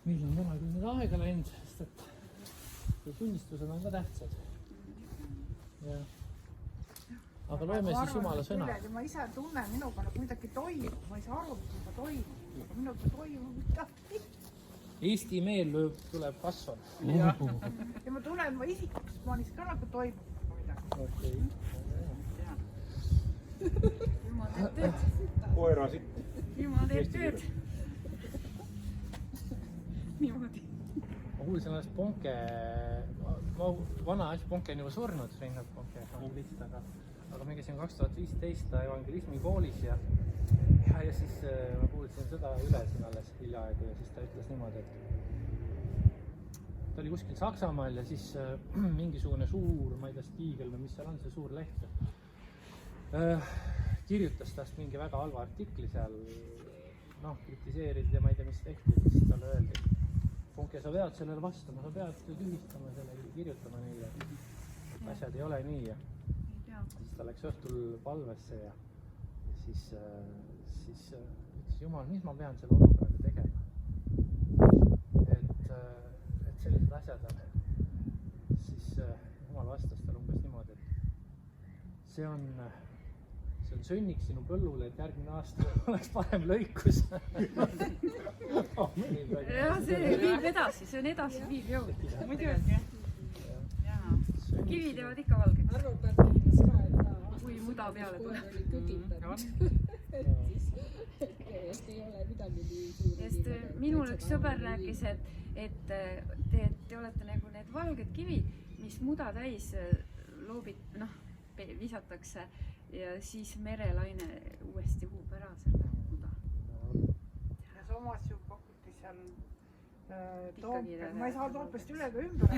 Meil on täna küll nüüd aega läinud, sest et tunnistused on ka tähtsad. Ja. Aga loeme siis Jumala sõna. Ma ise tunnen minuga nagu midagi toimub, ma ei saa aru, mis minuga toimub, aga minuga toimub midagi. Eesti meel tuleb kasvama. Ja ma tunnen, ma isiklikult plaanis ka nagu toimub midagi. Okay. Jumal teeb tööd. Koera sitt. Jumal teeb tööd. Niimoodi. Ma kuulsin alles Ponke, vana asja Ponke on juba surnud, Reinhard Ponke, aga me käisime 2015 evangelismi koolis ja siis ma kuulsin seda üle siin alles hiljaaegu ja siis ta ütles niimoodi, et ta oli kuskil Saksamaal ja siis mingisugune suur, ma ei tea, Stiegel või mis seal on, see suur leht, kirjutas tast mingi väga halva artikli seal, kritiseerida ja ma ei tea, mis tehti, siis talle öeldi, Ponke, sa pead sellele vastama, sa pead tühistama selle, kirjutama neile, asjad ei ole nii ja siis ta läks õhtul palvesse ja siis ütles, Jumal, mis ma pean selle olukorraga tegema, et sellised asjad on, siis Jumal vastas talle umbes niimoodi, et see on sünniks sinu põllule, et järgmine aasta oleks parem lõikus. Ja see viib edasi, see on edasi viib jõud. Muidugi. Kivi teevad ikka valgeks. Arvo ütles ka, et kui muda peale tuleb. oli kütitanud. Et ei ole midagi nii suuri. Minul üks sõber rääkis, et te olete nagu need valged kivid, mis muda täis visatakse ja siis merelaine uuesti huub ära selle muda. Ja samas ju pakuti seal Toompeal, ma ei saa Toompeast üle ka ümber.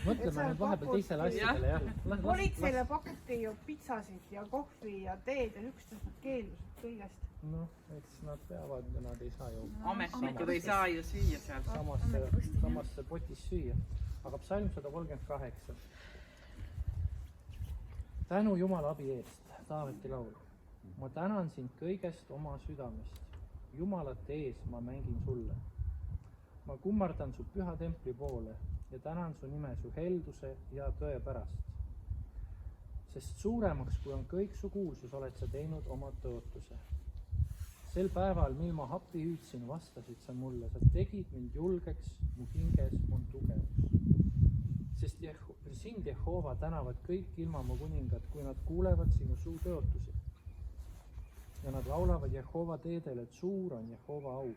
Mõtleme nüüd vahepeal teisele asjadele, jah. Politseile pakuti ju pitsasid ja kohvi ja teed ja üksteist nad keeldusid kõigest. Eks nad peavad ja nad ei saa ju ametnikud ei saa ju süüa seal. Samasse potis süüa. Aga psalm 138. Tänu Jumala abi eest, Taaveti laul. Ma tänan sind kõigest oma südamest. Jumalate ees ma mängin sulle. Ma kummardan su püha templi poole ja tänan su nime su helduse ja tõe pärast. Sest suuremaks, kui on kõik su kuulsus, oled sa teinud oma tõotuse. Sel päeval, mil ma happi hüüdsin, vastasid sa mulle. Sa tegid mind julgeks, mu hinges on tugevus. Sest sind, Jehova, tänavad kõik ilmamaa kuningad, kui nad kuulevad sinu suu tõotusi. Ja nad laulavad Jehova teedel, et suur on Jehova au.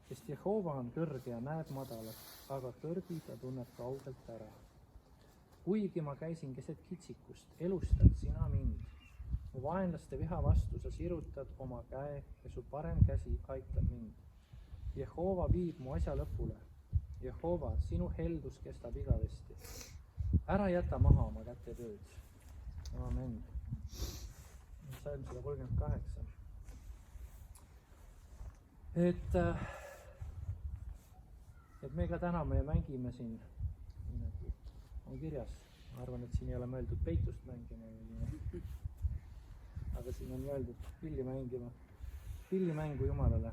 Sest Jehova on kõrge ja näeb madalat, aga kõrgi ta tunneb kaugelt ära. Kuigi ma käisin keset kitsikust, elustad sina mind. Mu vaenlaste viha vastu sa sirutad oma käe ja su parem käsi aitab mind. Jehova viib mu asja lõpule. Jehova, sinu heldus kestab igavesti. Ära jäta maha oma käte tööd. Amen. Psalm 138. Et me ka täname ja mängime siin, on kirjas. Ma arvan, et siin ei ole mõeldud peitust mängima, aga siin on mõeldud pillimängu Jumalale.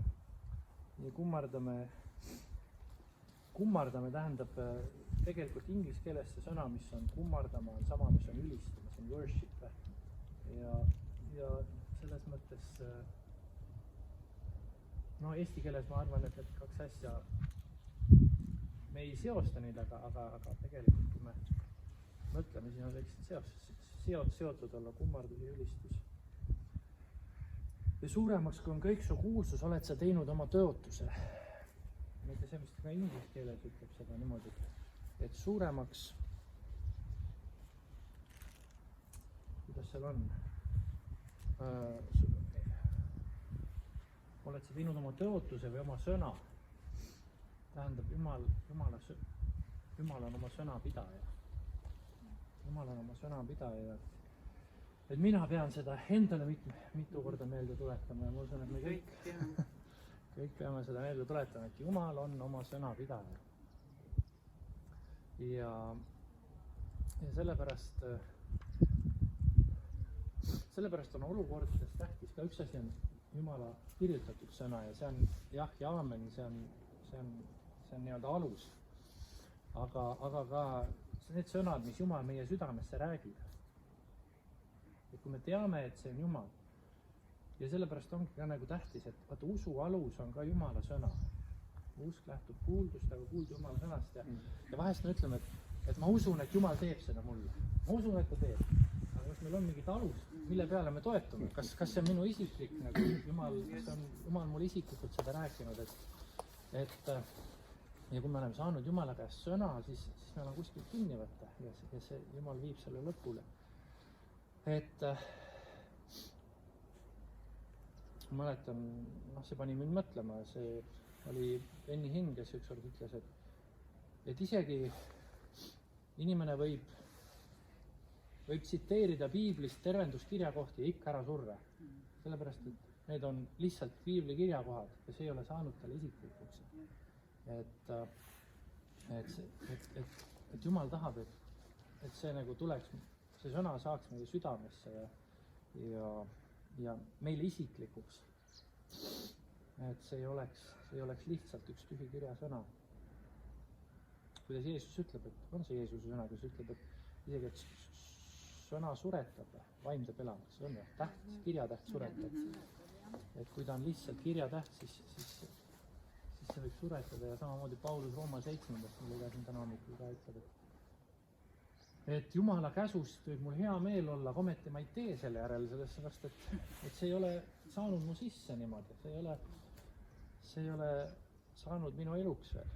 Ja kummardame tähendab tegelikult inglise keeles see sõna, mis on kummardama, on sama, mis on ülistama, see on worship. Ja selles mõttes, eesti keeles ma arvan, et need kaks asja, me ei seosta neid, aga tegelikult, kui me mõtleme, siis on võiksid seotud olla kummardus ja ülistus. Ja suuremaks, kui on kõik su kuulsus, oled sa teinud oma tõotuse. Mitte see, mis ka inglise keeles ütleb seda niimoodi, et suuremaks, kuidas seal on, oled sa teinud oma tõotuse või oma sõna. Tähendab, Jumal on oma sõna pidaja. Jumal on oma sõna pidaja. Et mina pean seda endale mitu korda meelde tuletama ja ma usun, et me kõik peame seda meelde tuletama, et Jumal on oma sõna pidaja. Ja sellepärast on olukordades tähtis ka üks asi on Jumala kirjutatud sõna ja see on jah ja aamen, see see on nii-öelda alus. Aga ka need sõnad, mis Jumal meie südamesse räägib. Et kui me teame, et see on Jumal, ja sellepärast ongi ka nagu tähtis, et vaata usu alus on ka Jumala sõna. Usk lähtub kuuldust, aga kuulda Jumala sõnast ja vahest me ütleme, et ma usun, et Jumal teeb seda mulle. Ma usun, et ta teeb. Aga kas meil on mingid alus, mille peale me toetume? Kas see on minu isiklik nagu kas on Jumal mulle isiklikult seda rääkinud, et ja kui me oleme saanud Jumala käest sõna, siis me oleme kuskilt kinni võtta ja see Jumal viib selle lõpule. Et mäletan, see pani mind mõtlema, see oli Benny Hinn, kes ükskord ütles, et isegi inimene võib tsiteerida piiblist tervenduskirja kohti ja ikka ära surra. Sellepärast, et need on lihtsalt piibli kirjakohad ja see ei ole saanud talle isiklikuks. Et Jumal tahab, et see nagu tuleks, see sõna saaks meie südamesse ja meile isiklikuks. Et see ei oleks lihtsalt üks tühi kirjasõna. Kuidas Jeesus ütleb, et on see Jeesuse sõna, kes ütleb, et isegi, et sõna suretab, vaim teeb elamaks. See on täht, kirjatäht suretab. Et kui ta on lihtsalt kirjatäht, siis see võib suretada ja samamoodi Paulus Rooma 7, mille siin täna hommikul ka ütleb, et Jumala käsust võib mul hea meel olla, aga ometi ma ei tee selle järel, sellepärast, et see ei ole saanud mu sisse niimoodi, see ei ole saanud minu eluks veel.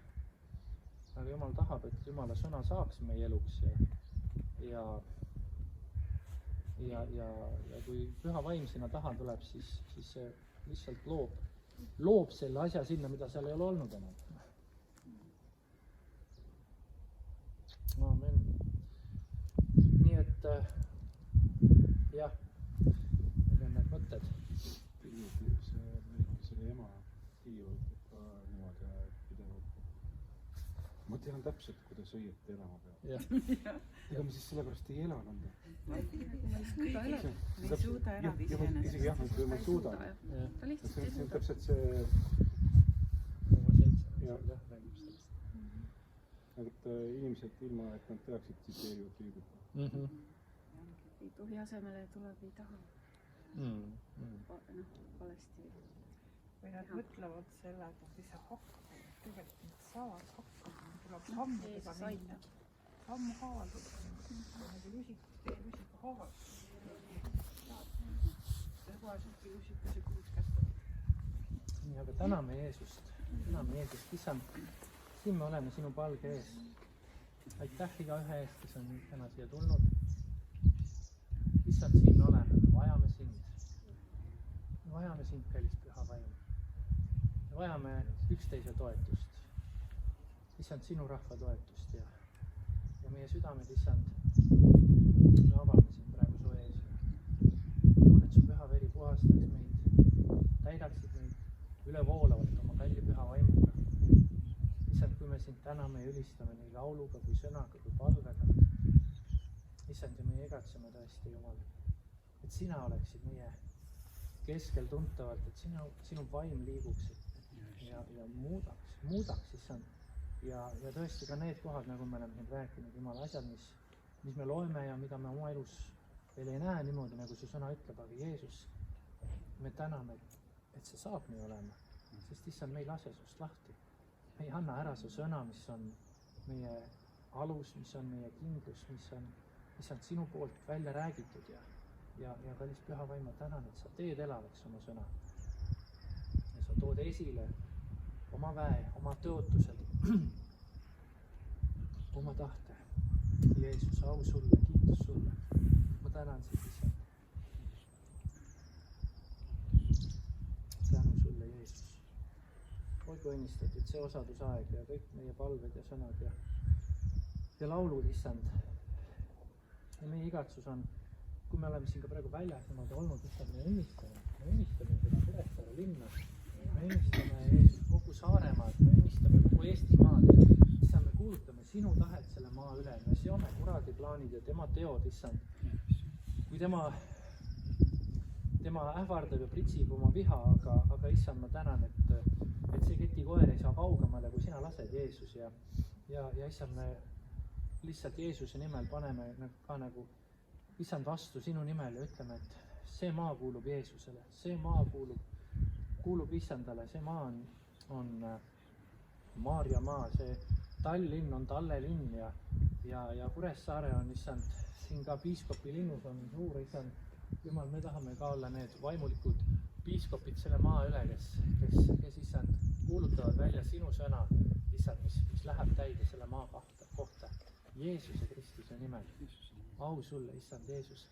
Aga Jumal tahab, et Jumala sõna saaks meie eluks ja kui püha vaim sinna taha tuleb, siis see lihtsalt loob selle asja sinna, mida seal ei ole olnud enam. Amen. Nii et jah, need on need mõtted. Selle ema Tiiu ka niimoodi pidevalt. Ma tean täpselt, kuidas õieti elama peab. Ega me siis sellepärast ei ela nõnda. Ma ei suuda elada iseenesest. Isegi jah, kui ma ei suuda. Ta lihtsalt ei See on suuda. täpselt see, et inimesed ilma, et nad teaksid, tsiteerivad piiblit. Ei tohi asemele tuleb, ei taha. Valesti. Või nad mõtlevad selle, et ei saa hakkama. Tegelikult nad saavad hakkama. Tuleb sammudega minna. Sammu haavaldada. Nagu lusika haavaldada. See kohe suhti lusikuse kuus kätte. Nii, aga täname Jeesust. Täname Jeesust. Issand, siin me oleme sinu palge ees. Aitäh iga ühe eest, kes on täna siia tulnud. Issand, siin me oleme. Me vajame sind. Me vajame sind, kallis püha vaim. Me vajame üksteise toetust. Issand, sinu rahva toetust ja meie südamed, Issand, me avame sind praegu su ees. Palun, et su püha veri puhastaks meid, täidaksid meid ülevoolavalt oma kalli püha vaimuga. Issand, kui me sind täname ja ülistame nii lauluga kui sõnaga kui palvega. Issand, ja me igatseme tõesti, Jumal, et sina oleksid meie keskel tuntavalt, et sinu vaim liiguks ja muudaks, Issand. Ja tõesti ka need kohad, nagu me oleme siin rääkinud, Jumala asjad, mis me loeme ja mida me oma elus veel ei näe niimoodi, nagu su sõna ütleb, aga Jeesus, me täname, et see saab nii olema, sest Issand, me ei lase sust lahti. Me ei anna ära su sõna, mis on meie alus, mis on meie kindlus, mis on Issand sinu poolt välja räägitud ja kallis püha vaim, ma tänan, et sa teed elavaks oma sõna. Ja sa tood esile oma väe, oma tõotused, oma tahte. Jeesus, au sulle, kiitus sulle. Ma tänan sind, Issand. Tänu sulle, Jeesus. Olgu õnnistatud see osadusaeg ja kõik meie palved ja sõnad ja laulud, Issand. Ja meie igatsus on, kui me oleme siin ka praegu väljas niimoodi olnud, Issand, me õnnistame seda Kuressaare linna. Me õnnistame Jeesus kogu Saaremaad, me õnnistame kogu Eestimaad. Issand, me kuulutame sinu tahet selle maa üle. Me seome kuradi plaanid ja tema teod, Issand. Kui tema ähvardab ja pritsib oma viha, aga Issand, ma tänan, et see ketikoer ei saa kaugemale, kui sina lased, Jeesus, ja issand, me lihtsalt Jeesuse nimel paneme ka nagu issand vastu sinu nimel ja ütleme, et see maa kuulub Jeesusele, see maa kuulub issandale, see maa on Maarja maa, see Tallinn on talle linn ja Kuressaare on issand, siin ka piiskopi linnus on suur issand, Jumal, me tahame ka olla need vaimulikud piiskopid selle maa üle, kes issand kuulutavad välja sinu sõna, issand, mis läheb täide selle maa kohta. Jeesuse Kristuse nimel. Au sulle, issand Jeesus.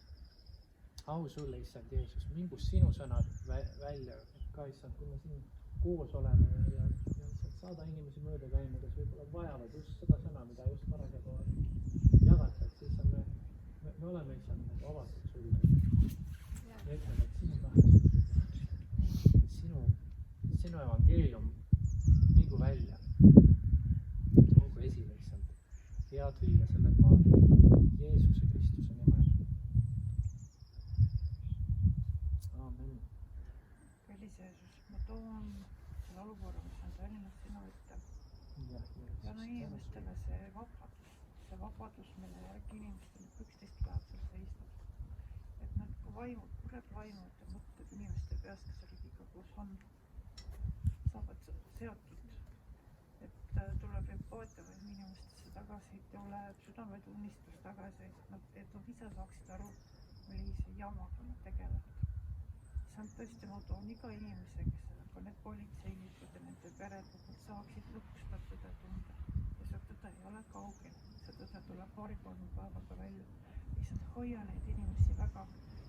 Au sulle, issand Jeesus. Mingu sinu sõnad välja ka, issand, kui me siin koos oleme ja issand, saada inimesi mööda käima, kes võib-olla vajavad just seda sõna, mida just parasjagu jagatakse. Issand, me oleme issand avatud sulle. Me ütleme, et sinu tahe, sinu evangeelium mingu välja. Olgu esile, issand. Head viia sellel maal. Jeesuse Kristuse nimel. Aamen. Kallis Jeesus, ma toon selle olukorra, mis on Tallinnas sinu ette. Ja no inimestele see vabadus, mille järgi inimestele 11 päev seal seisnud. Et nad vaimud, kurjad vaimud ja mõtted inimeste peast, kes riigiga koos on, saavad seotud. Et tuleb empaatia või inimestesse tagasi, tuleb südametunnistus tagasi, et nad ise saaksid aru, millise jamaga nad tegelevad. See on tõesti, ma toon iga inimese, kes ka need politseinikud ja nende pered, et nad saaksid lõpuks seda tõde tunda. Ja see tõde ei ole kaugel, see tõde tuleb 2-3 päevaga välja. Lihtsalt hoia neid inimesi väga,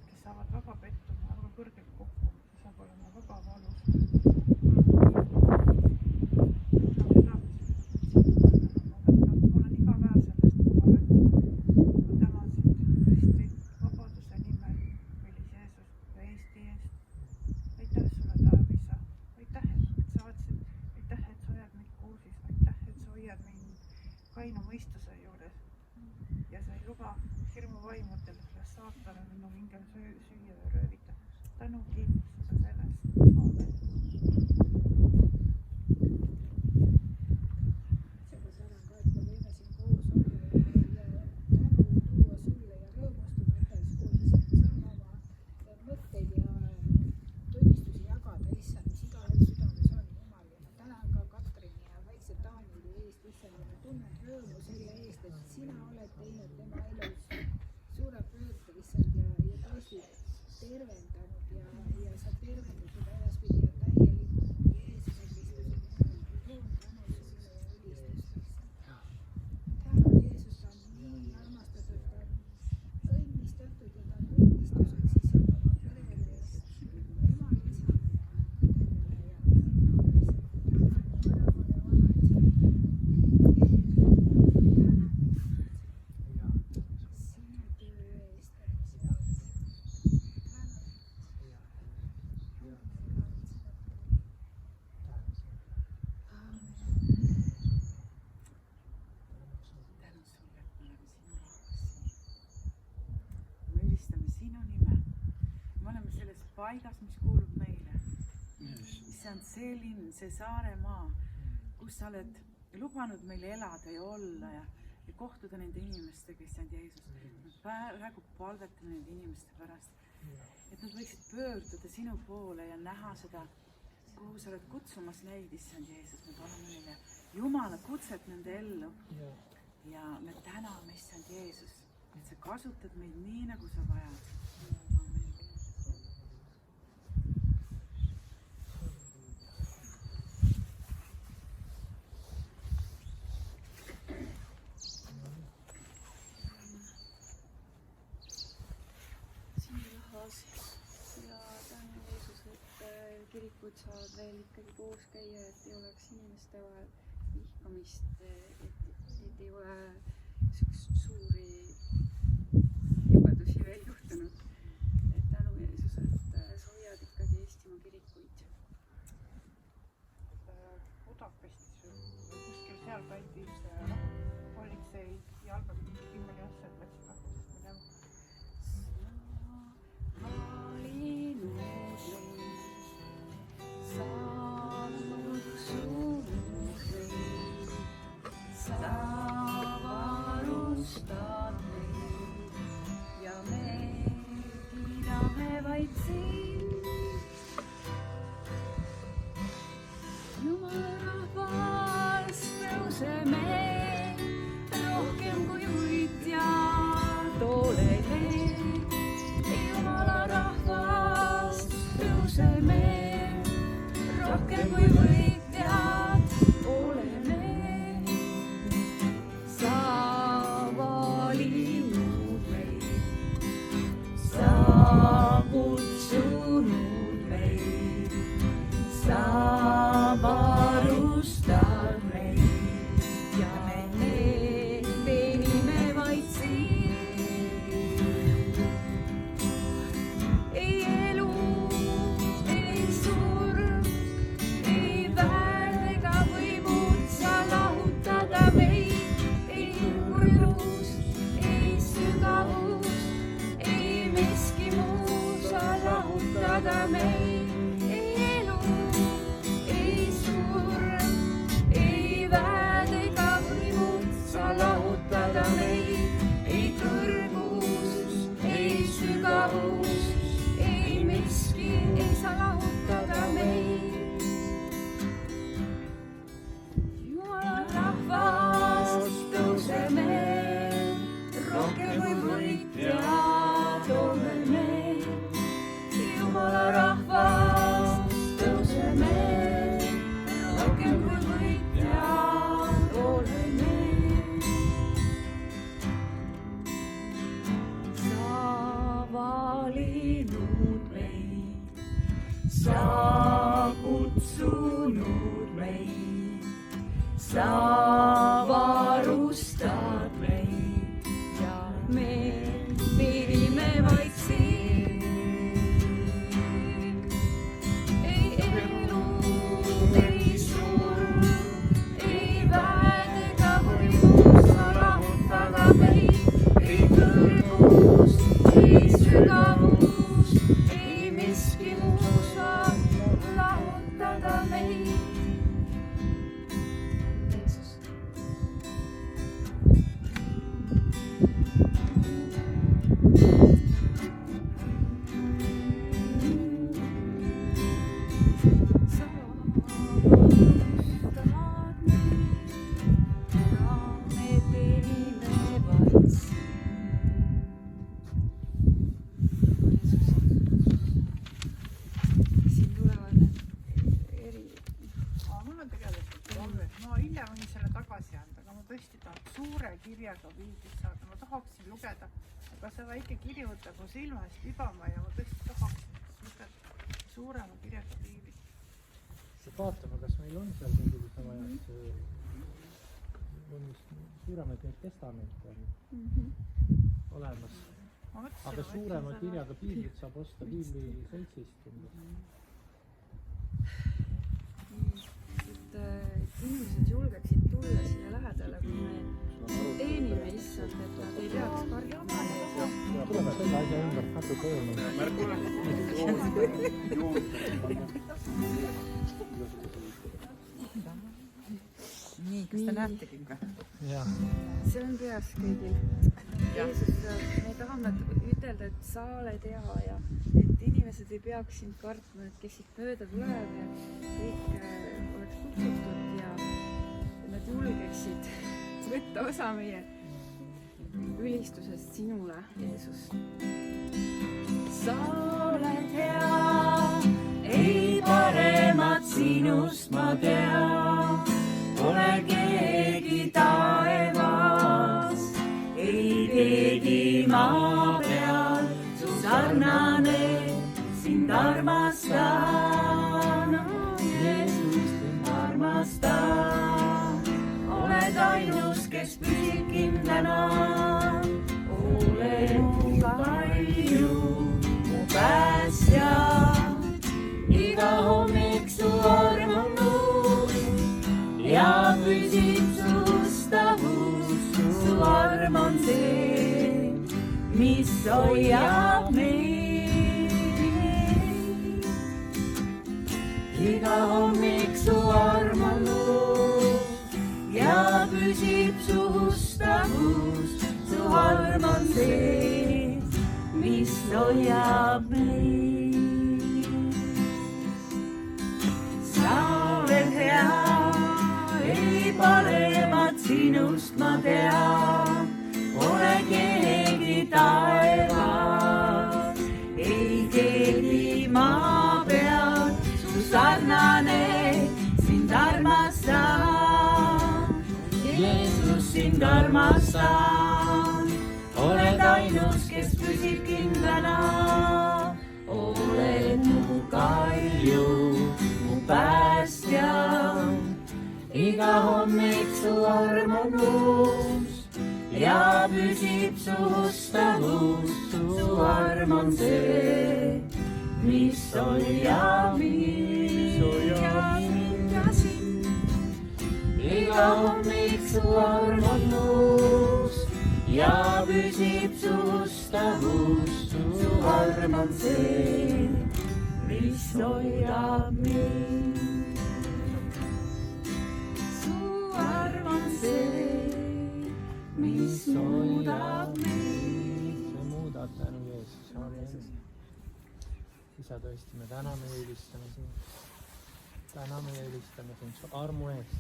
kes saavad väga pettuma, väga kõrgelt kokku, see saab olema väga valus. Ma olen iga päev sellest, kui ma ütlen, ma tänan sind Kristi vabaduse nimel, kallis Jeesus ja Eesti eest. Aitäh sulle, Taevisa. Aitäh, et sa saatsid. Aitäh, et sa hoiad mind kursis. Aitäh, et sa hoiad mind kainu mõistuse juures. Ja sa ei luba hirmuvaimudel saatana minu hingel süüa ja röövida. Tänu kiitus sulle sellest. Aamen. Sina oled teinud tema elus suure pöörde, issand, ja tõesti tervendanud ja sa tervendad seda edaspidi ja täielikult Jeesuse Kristuse nimel. Tänu sulle ja ülistus. Tänu Jeesus, ta on nii armastatud, ta on õnnistatud ja ta on õnnistuseks issand oma perele ja emale, isale ja õdedele ja vennale, paigas, mis kuulub meile. See on see linn, see Saaremaa, kus sa oled lubanud meile elada ja olla ja kohtuda nende inimestega, issand Jeesus. Praegu palvetame nende inimeste pärast, et nad võiksid pöörduda sinu poole ja näha seda, kuhu sa oled kutsumas neid, issand Jeesus. Me palume neile Jumala kutset nende ellu ja me täname, issand Jeesus, et sa kasutad meid nii, nagu sa vajad. Ja tänu Jeesus, et kirikud saavad veel ikkagi koos käia, et ei oleks inimeste vahel vihkamist, et ei ole suuri jubedusi veel juhtunud. Et tänu Jeesus, et sa hoiad ikkagi Eestimaa kirikuid. Budapestis kuskil seal kandis politsei jalgapalli kimmeli asjad läksid rahvusest minema. Saanud tõuseme rohkem kui võitjad oleme. Jumala rahvas, tõuseme rohkem kui võitjad oleme. Sa valinud meid, sa kutsunud meid, sa varustad meid ja me teenime vaid sind. Ei elu, ei surm, ei väed ega võimud sa lahutada meid. Ei kurjus, ei sügavus, ei miski muu sa lahutada meid. Sa kutsunud meid, sa varustad meid ja me teenime vaid sind. Ei elu, ei surm, ei väed ega võimud sa lahutada meid. Ei kõrgus, ei sügavus, ei miski muu sa lahutada meid. Jeesus. Sa varustad meid ja me teenime vaid sind. Siin tulevad need eri... Mul on tegelikult palve, ma hiljem võin selle tagasi anda, aga ma tõesti tahaks suure kirjaga piiblit saada, ma tahaksin lugeda, aga see väike kiri võtab mu silma eest libama ja ma tõesti tahaksin lugeda suurema kirjaga piiblit. Vaatame, kas meil on seal mingisuguse vaja, on suuremaid neid testamente olemas. Aga suurema kirjaga piiblit saab osta piibli seltsist. Et inimesed julgeksid tulla siia lähedale, kui me teenime issand, et nad ei peaks karjama. Tuleme selle asja ümber natuke öelnud. Nii, kas te näetegi ka? See on peas kõigil. Jeesus, me tahame ütelda, et sa oled hea ja et inimesed ei peaks sind kartma, et kes siit mööda tuleb ja kõik oleks kutsutud ja nad julgeksid võtta osa meie ülistusest sinule, Jeesus. Sa oled hea, ei paremat sinust ma tean. Pole keegi taevas, ei keegi maa peal, su sarnane sind armastan. Jeesus, sind armastan. Oled ainus, kes püsib kindlana. Ole mu palju, mu päästja. Iga hommik su arm on uus ja püsib sustavus. Su arm on see, mis hoiab meid. Iga hommik su arm on uus ja püsib sustavus. Su arm on see, mis hoiab meid. Sa oled hea, ei parema sinust ma tean, pole keegi taevas, ei keegi maa peal, su sarnane, sind armastan. Jeesus, sind armastan, oled ainus, kes püsib kindlana. Oled mu kalju, mu päästja, iga hommik su arm on uus ja püsib su ustavus. Su arm on see, mis hoiab mind ja sind. Iga hommik su arm on uus ja püsib su ustavus. Su arm on see, mis hoiab mind. Su arm on see, mis muudab mind. sa muudad, tänu Jeesus. isa, tõesti, me täname ja ülistame sind. täname ja ülistame sind su armu eest,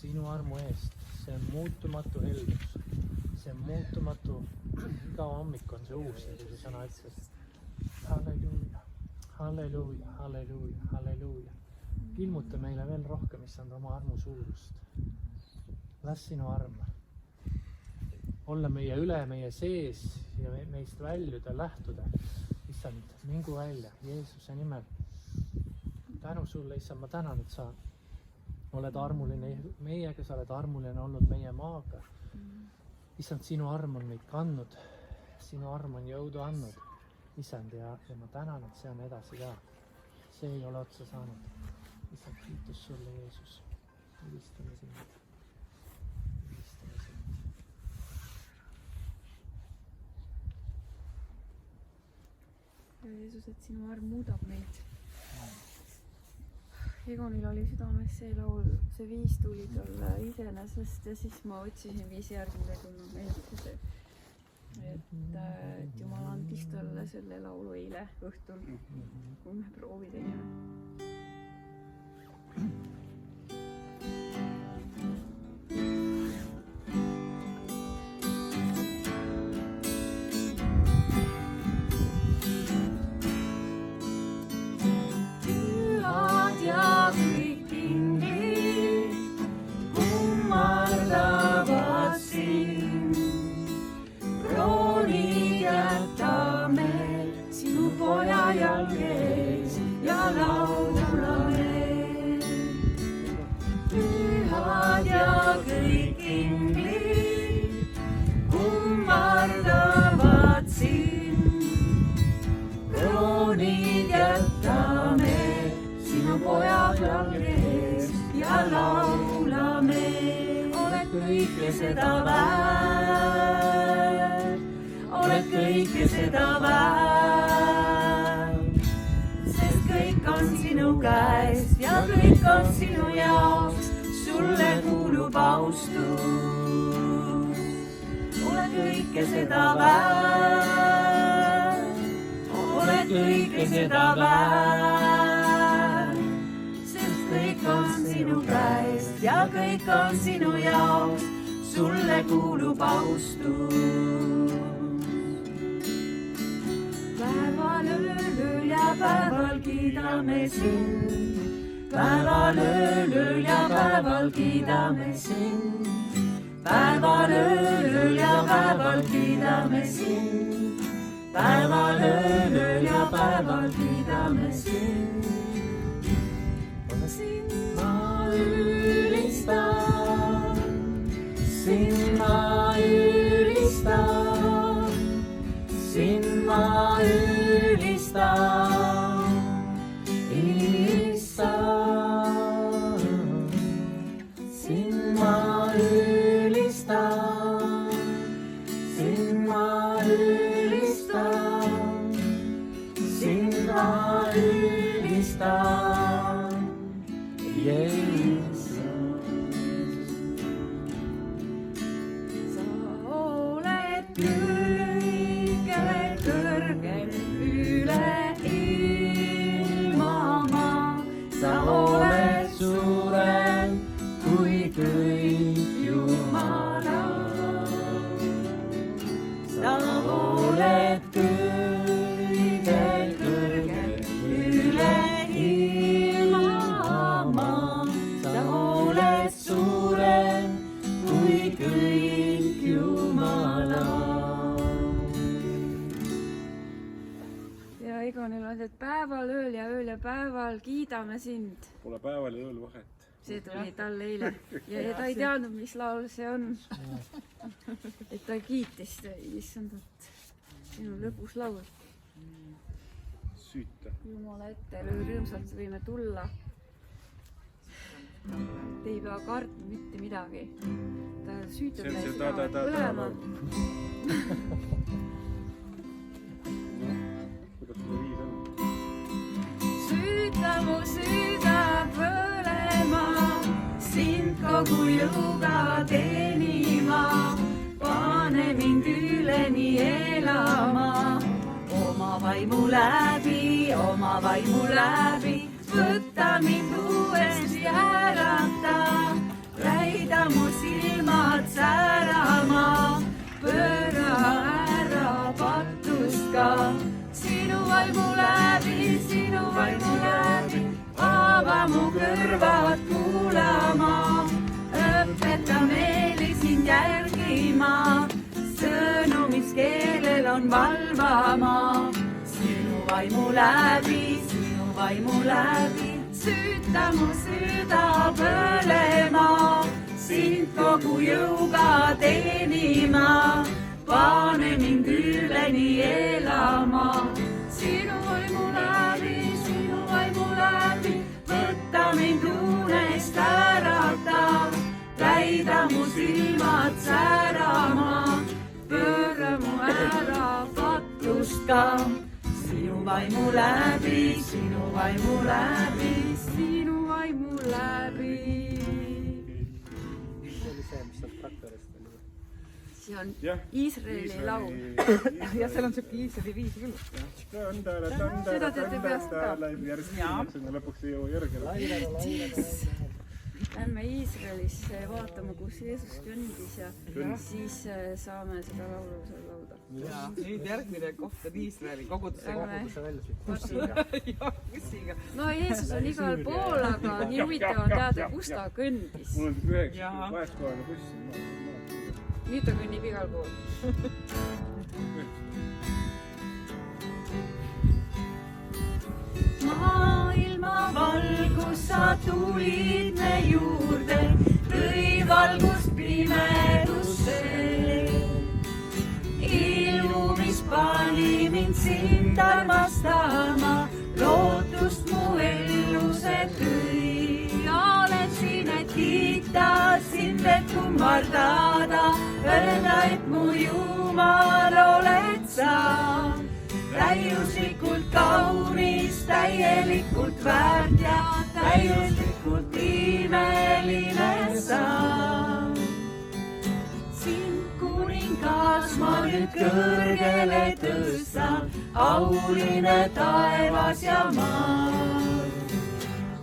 sinu armu eest. See on muutumatu heldus, see on muutumatu. Iga hommik on see uus, nagu see sõna ütles. Halleluuja, halleluuja, halleluuja, halleluuja. Ilmuta meile veel rohkem, issand, oma armu suurust. Las sinu arm olla meie üle, meie sees ja meist väljuda, lähtuda. Issand, mingu välja Jeesuse nimel. Tänu sulle, issand, ma tänan, et sa oled armuline meiega, sa oled armuline olnud meie maaga. Issand, sinu arm on meid kandnud, sinu arm on jõudu andnud, issand, ja ma tänan, et see on edasi ka. See ei ole otsa saanud. Issand, kiitus sulle, Jeesus. Ülistame sind. Ülistame sind. ja Jeesus, et sinu arm muudab meid. Egonil oli südames see laul, see viis tuli talle iseenesest ja siis ma otsisin viisi järgi, mida tulnud meeldise. Et Jumal andis talle selle laulu eile õhtul, kui me proovi tegime. Seda väärt, oled kõike seda väärt, sest kõik on sinu käes ja kõik on sinu jaoks, sulle kuulub austus. Oled kõike seda väärt, oled kõike seda väärt, sest kõik on sinu käes ja kõik on sinu jaoks, sulle kuulub austus. Päeval ööl ja päeval kiidame sind, päeval ööl ja päeval kiidame sind, päeval ööl ja päeval kiidame sind, päeval ööl ja päeval kiidame sind. Sind ma ülistan, sind ma ülistan, sind ma ülistan, issand. Sind ma ülistan, sind ma ülistan, sind ma ülistan, Jeesus. Kõige kõrgem üle ilma maa, sa oled suurem kui kõik ju oled kõige kõrgem üle ilma, sa oled suurem kui kõik Jumala. ja Egonil on, et päeval, ööl ja päeval kiidame sind. Pole päeval ja ööl vahet. See tuli talle eile ja ta ei teadnud, mis laul see on. Et ta kiitis issandat. Sinu lõbus laul. Süüta. Jumala ette rõõmsalt võime tulla. Te ei pea kartma mitte midagi. Ta süütab See on meid see südamed põlema. Kuidas sulle viis on? Süüta mu süda põlema, sind kogu jõuga teenima, pane mind üleni elama. Oma vaimu läbi, võta mind uuesti ärata, täida mu silmad särama, pööra ära patust ka. Sinu vaimu läbi, ava mu kõrvad kuulama, õpeta meeli sind järgima, sõnu, mis keelel on valvama. Sinu vaimu läbi, süüta mu süda põlema, sind kogu jõuga teenima, pane mind üleni elama. Sinu vaimu läbi, võta mind unest ärata, täida mu silmad särama, pööra mu ära patust ka. Sinu vaimu läbi. See oli see, mis sealt traktorist oli. See on Iisraeli laul. ja seal on siuke Iisraeli viis küll. Seda teete peast ka. Järjest sinna lõpuks ei jõua järgele. Lähme Iisraelisse vaatama, kus Jeesus kõndis ja siis saame seda laulu seal lauda. ja nüüd järgmine koht on Iisraeli koguduse koht. Bussiga. No Jeesus on igal pool, aga nii huvitav on teada, kus ta kõndis. Mul on 9-kohane buss. Nüüd ta kõnnib igal pool. Maailma valgus sa tulid me juurde, tõi valgust pimedusse. Ilmu, mis pani mind sind armastama, lootust mu ellu see tõi. Olen siin, et kiita sind, et kummardada, öelda, et mu Jumal oled sa. Täiuslikult kaunis, täielikult väärt ja täiuslikult imeline sa. Sind kuningas ma nüüd kõrgele tõstan, auline taevas ja maa.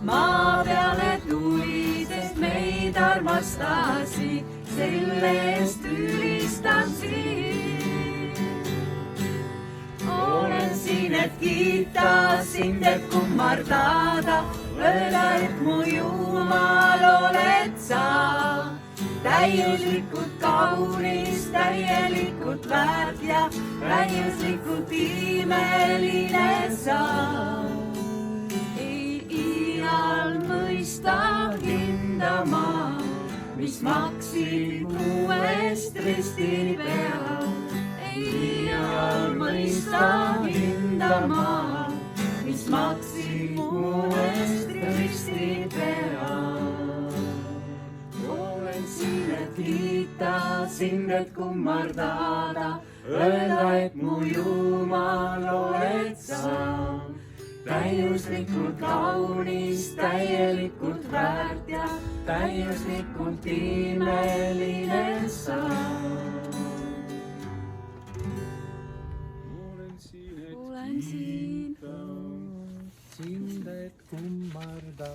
Maa peale tulides meid armastasid, selle eest ülistan sind. Olen siin, et kiita sind, et kummardada, öelda, et mu Jumal oled sa. Täiuslikult kaunis, täielikult väärt ja täiuslikult imeline sa. Ei iial mõista hindama, mis maksid mu eest risti peal. Iial mõista hindama, mis maksid mu eest risti peal. Olen siin, et kiita sind, et kummardada, öelda, et mu Jumal oled sa. Täiuslikult kaunis, täielikult väärt ja täiuslikult imeline sa. Olen siin, sind, et kummardada,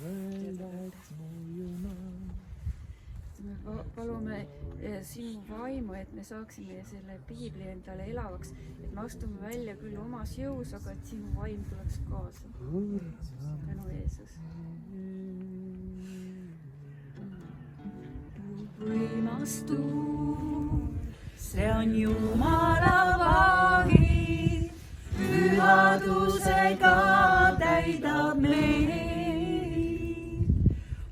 öelda, et mu Jumal. Me palume sinu vaimu, et me saaksime selle piibli endale elavaks, et me astume välja küll omas jõus, aga et sinu vaim tuleks kaasa. Tänu Jeesus. Võimas tuul, see on Jumala vahi, pühadusega täidab meid.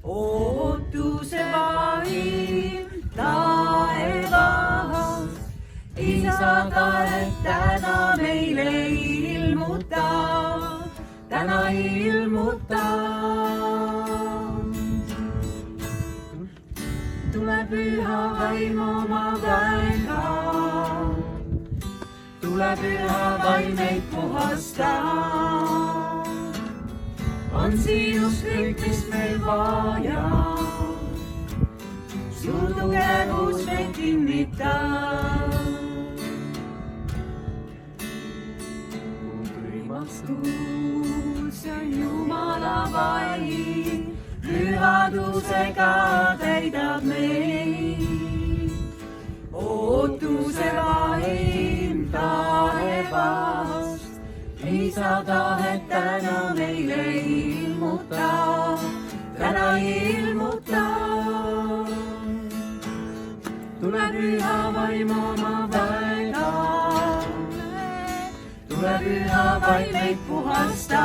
Ootuse vaim taevas, isa tahet täna meile ilmuta, täna ilmuta. Tule püha vaim oma väega, tule püha vaim meid puhasta. On sinus kõik, mis meil vaja, su tugevus meid kinnitab. Võimas tuul, see on Jumala vaim, pühadusega täidab meid. Ootuse vaim taevast, isa tahet täna meile ilmuta, täna ilmuta. Tule püha vaim oma väega, tule püha vaim meid puhasta.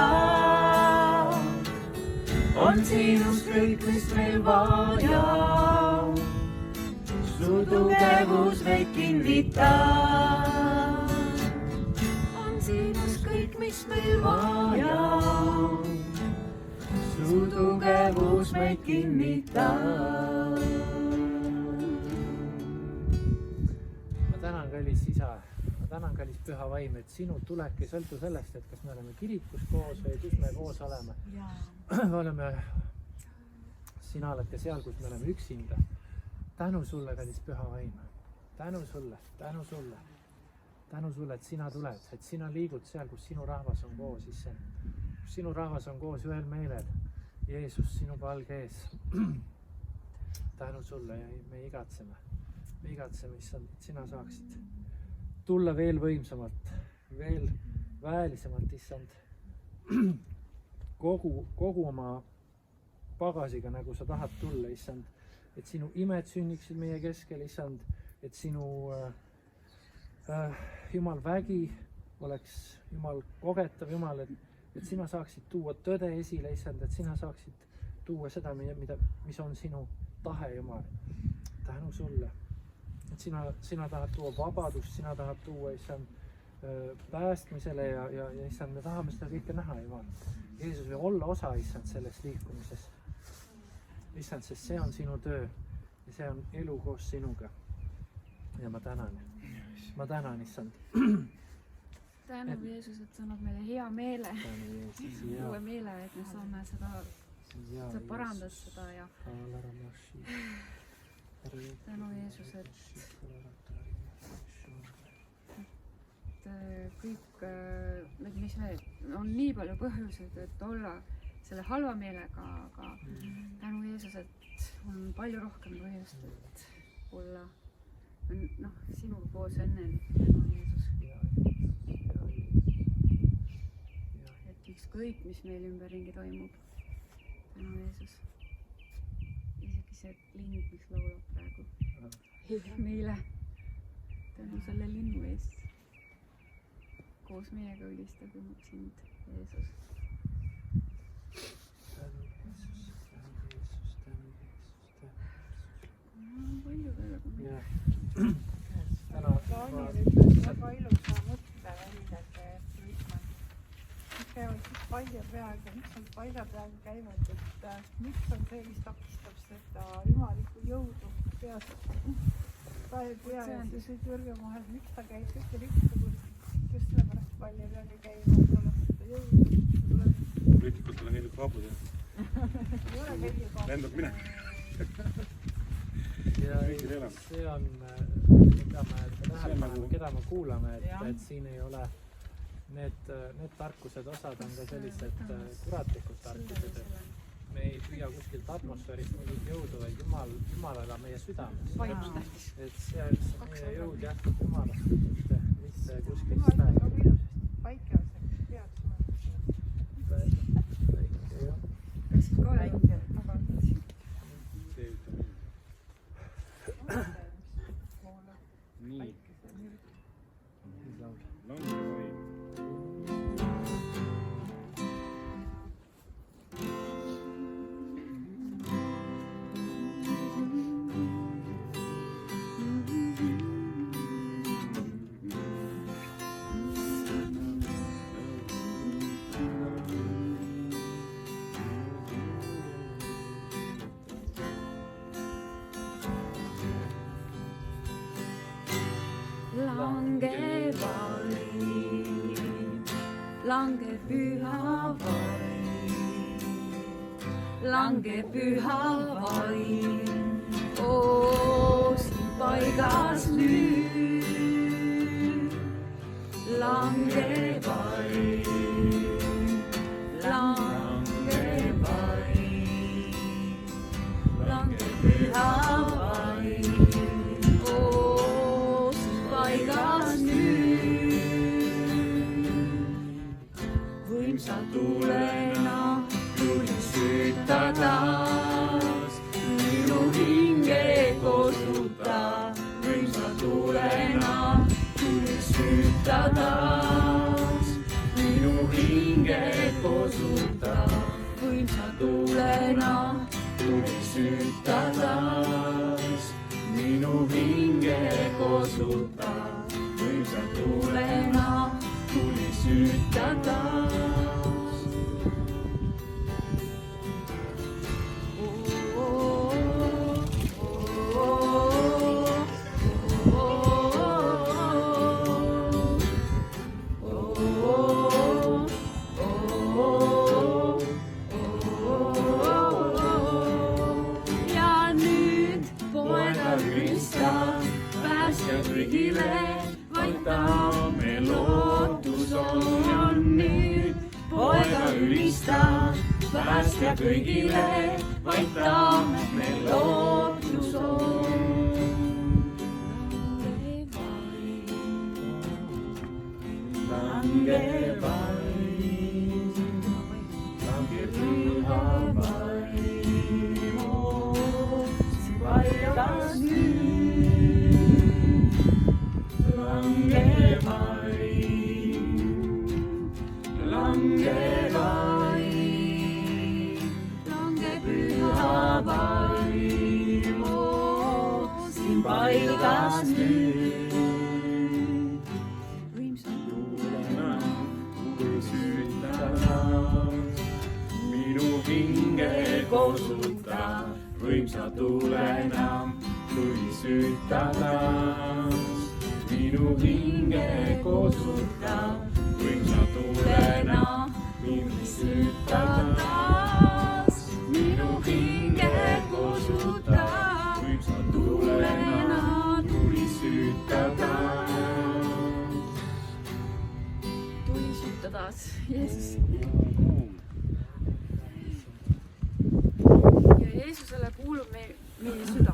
On sinus kõik, mis meil vaja, su tugevus meid kinnitab. On sinus kõik, mis meil vaja, su tugevus meid kinnitab. ma tänan, kallis isa, ma tänan, kallis püha vaim, et sinu tulek ei sõltu sellest, et kas me oleme kirikus koos või kus me koos oleme. Me oleme, sina oled ka seal, kus me oleme üksinda. Tänu sulle, kallis püha vaim. Tänu sulle, tänu sulle. Tänu sulle, et sina tuled, et sina liigud seal, kus sinu rahvas on koos, issand. Kus sinu rahvas on koos ühel meelel. Jeesus, sinu palge ees. Tänu sulle ja me igatseme, issand, et sina saaksid tulla veel võimsamalt, veel väelisemalt, issand. Kogu oma pagasiga, nagu sa tahad tulla, issand, et sinu imed sünniksid meie keskel, issand, et sinu Jumal vägi oleks Jumal kogetav, Jumal, et sina saaksid tuua tõde esile, issand, et sina saaksid tuua seda, mis on sinu tahe, Jumal. Tänu sulle, et sina tahad tuua vabadust, sina tahad tuua, issand, päästmisele ja issand, me tahame seda kõike näha, Jumal. Jeesus või olla osa, issand, selles liikumises. Issand, sest see on sinu töö ja see on elu koos sinuga. Ja ma tänan, issand. Tänu Jeesus, et sa annad meile hea meele, uue meele, et me saame seda parandada seda ja tänu Jeesus, et kõik mis me, on nii palju põhjuseid, et olla selle halva meelega, aga tänu Jeesus, et on palju rohkem põhjust, et olla sinuga koos õnnelik, tänu Jeesus. Et ükskõik, mis meil ümberringi toimub, tänu Jeesus. Isegi see lind, mis laulab praegu meile, tänu selle linnu eest. Koos meiega ülistab sind, Jeesus. Tänu Jeesus. Palju veel, aga Taanil ütles väga ilusa mõtte välja, et mis käivad siis palja peaga, miks nad palja peaga käivad, et miks on see, mis takistab seda jumalikku jõudu peast päev pea ja siis võib jõrgem vahel, miks ta käib kõike rikkunud. Just sellepärast palja peaga käima, et oleks seda jõudu. Poliitikutele meeldib kaabud ja lendab minema. Ja see on, me peame tähelepanu, keda me kuulame, et siin ei ole need tarkused, osad on ka sellised kuratlikud tarkused, me ei püüa kuskilt atmosfäärist mingit jõudu, vaid Jumal elab meie südames. Et see meie jõud jätkub Jumalast, mitte kuskilt Jumal läheb. on ilusasti päike on see teadus. Väike, jah. Käisid ka Päike, aga nii. Lange. Lange vaid. Lange vaim, lange püha vaim, lange püha vaim, siin paigas nüüd. Lange vaim, lange vaim, lange püha vaim, paigas nüüd. Võimsa tulena tuli süta taas, minu hinge kosuta. Võimsa tulena tuli süta taas, minu hinge kosuta. Võimsa tulena tuli süta taas, minu hinge kosuta. Võimsa tulena tuli süta taas. Ja nüüd poega ülista, päästja kõigile, vaid ta me lootus on. Ja nüüd poega ülista, päästja kõigile, vaid ta me lootus on. Lange vaim, lange püha vaim, siin paigas nüüd. Lange vaim, lange vaim, lange püha vaim, siin paigas nüüd. Minu hinge kosuta, võimsa tulena tuli süta taas. Minu hinge kosuta, võimsa tulena tuli süta taas. Minu hinge kosuta, võimsa tulena tuli süta taas. tuli sütta taas, Jeesus. Ja Jeesusele kuulub meie süda.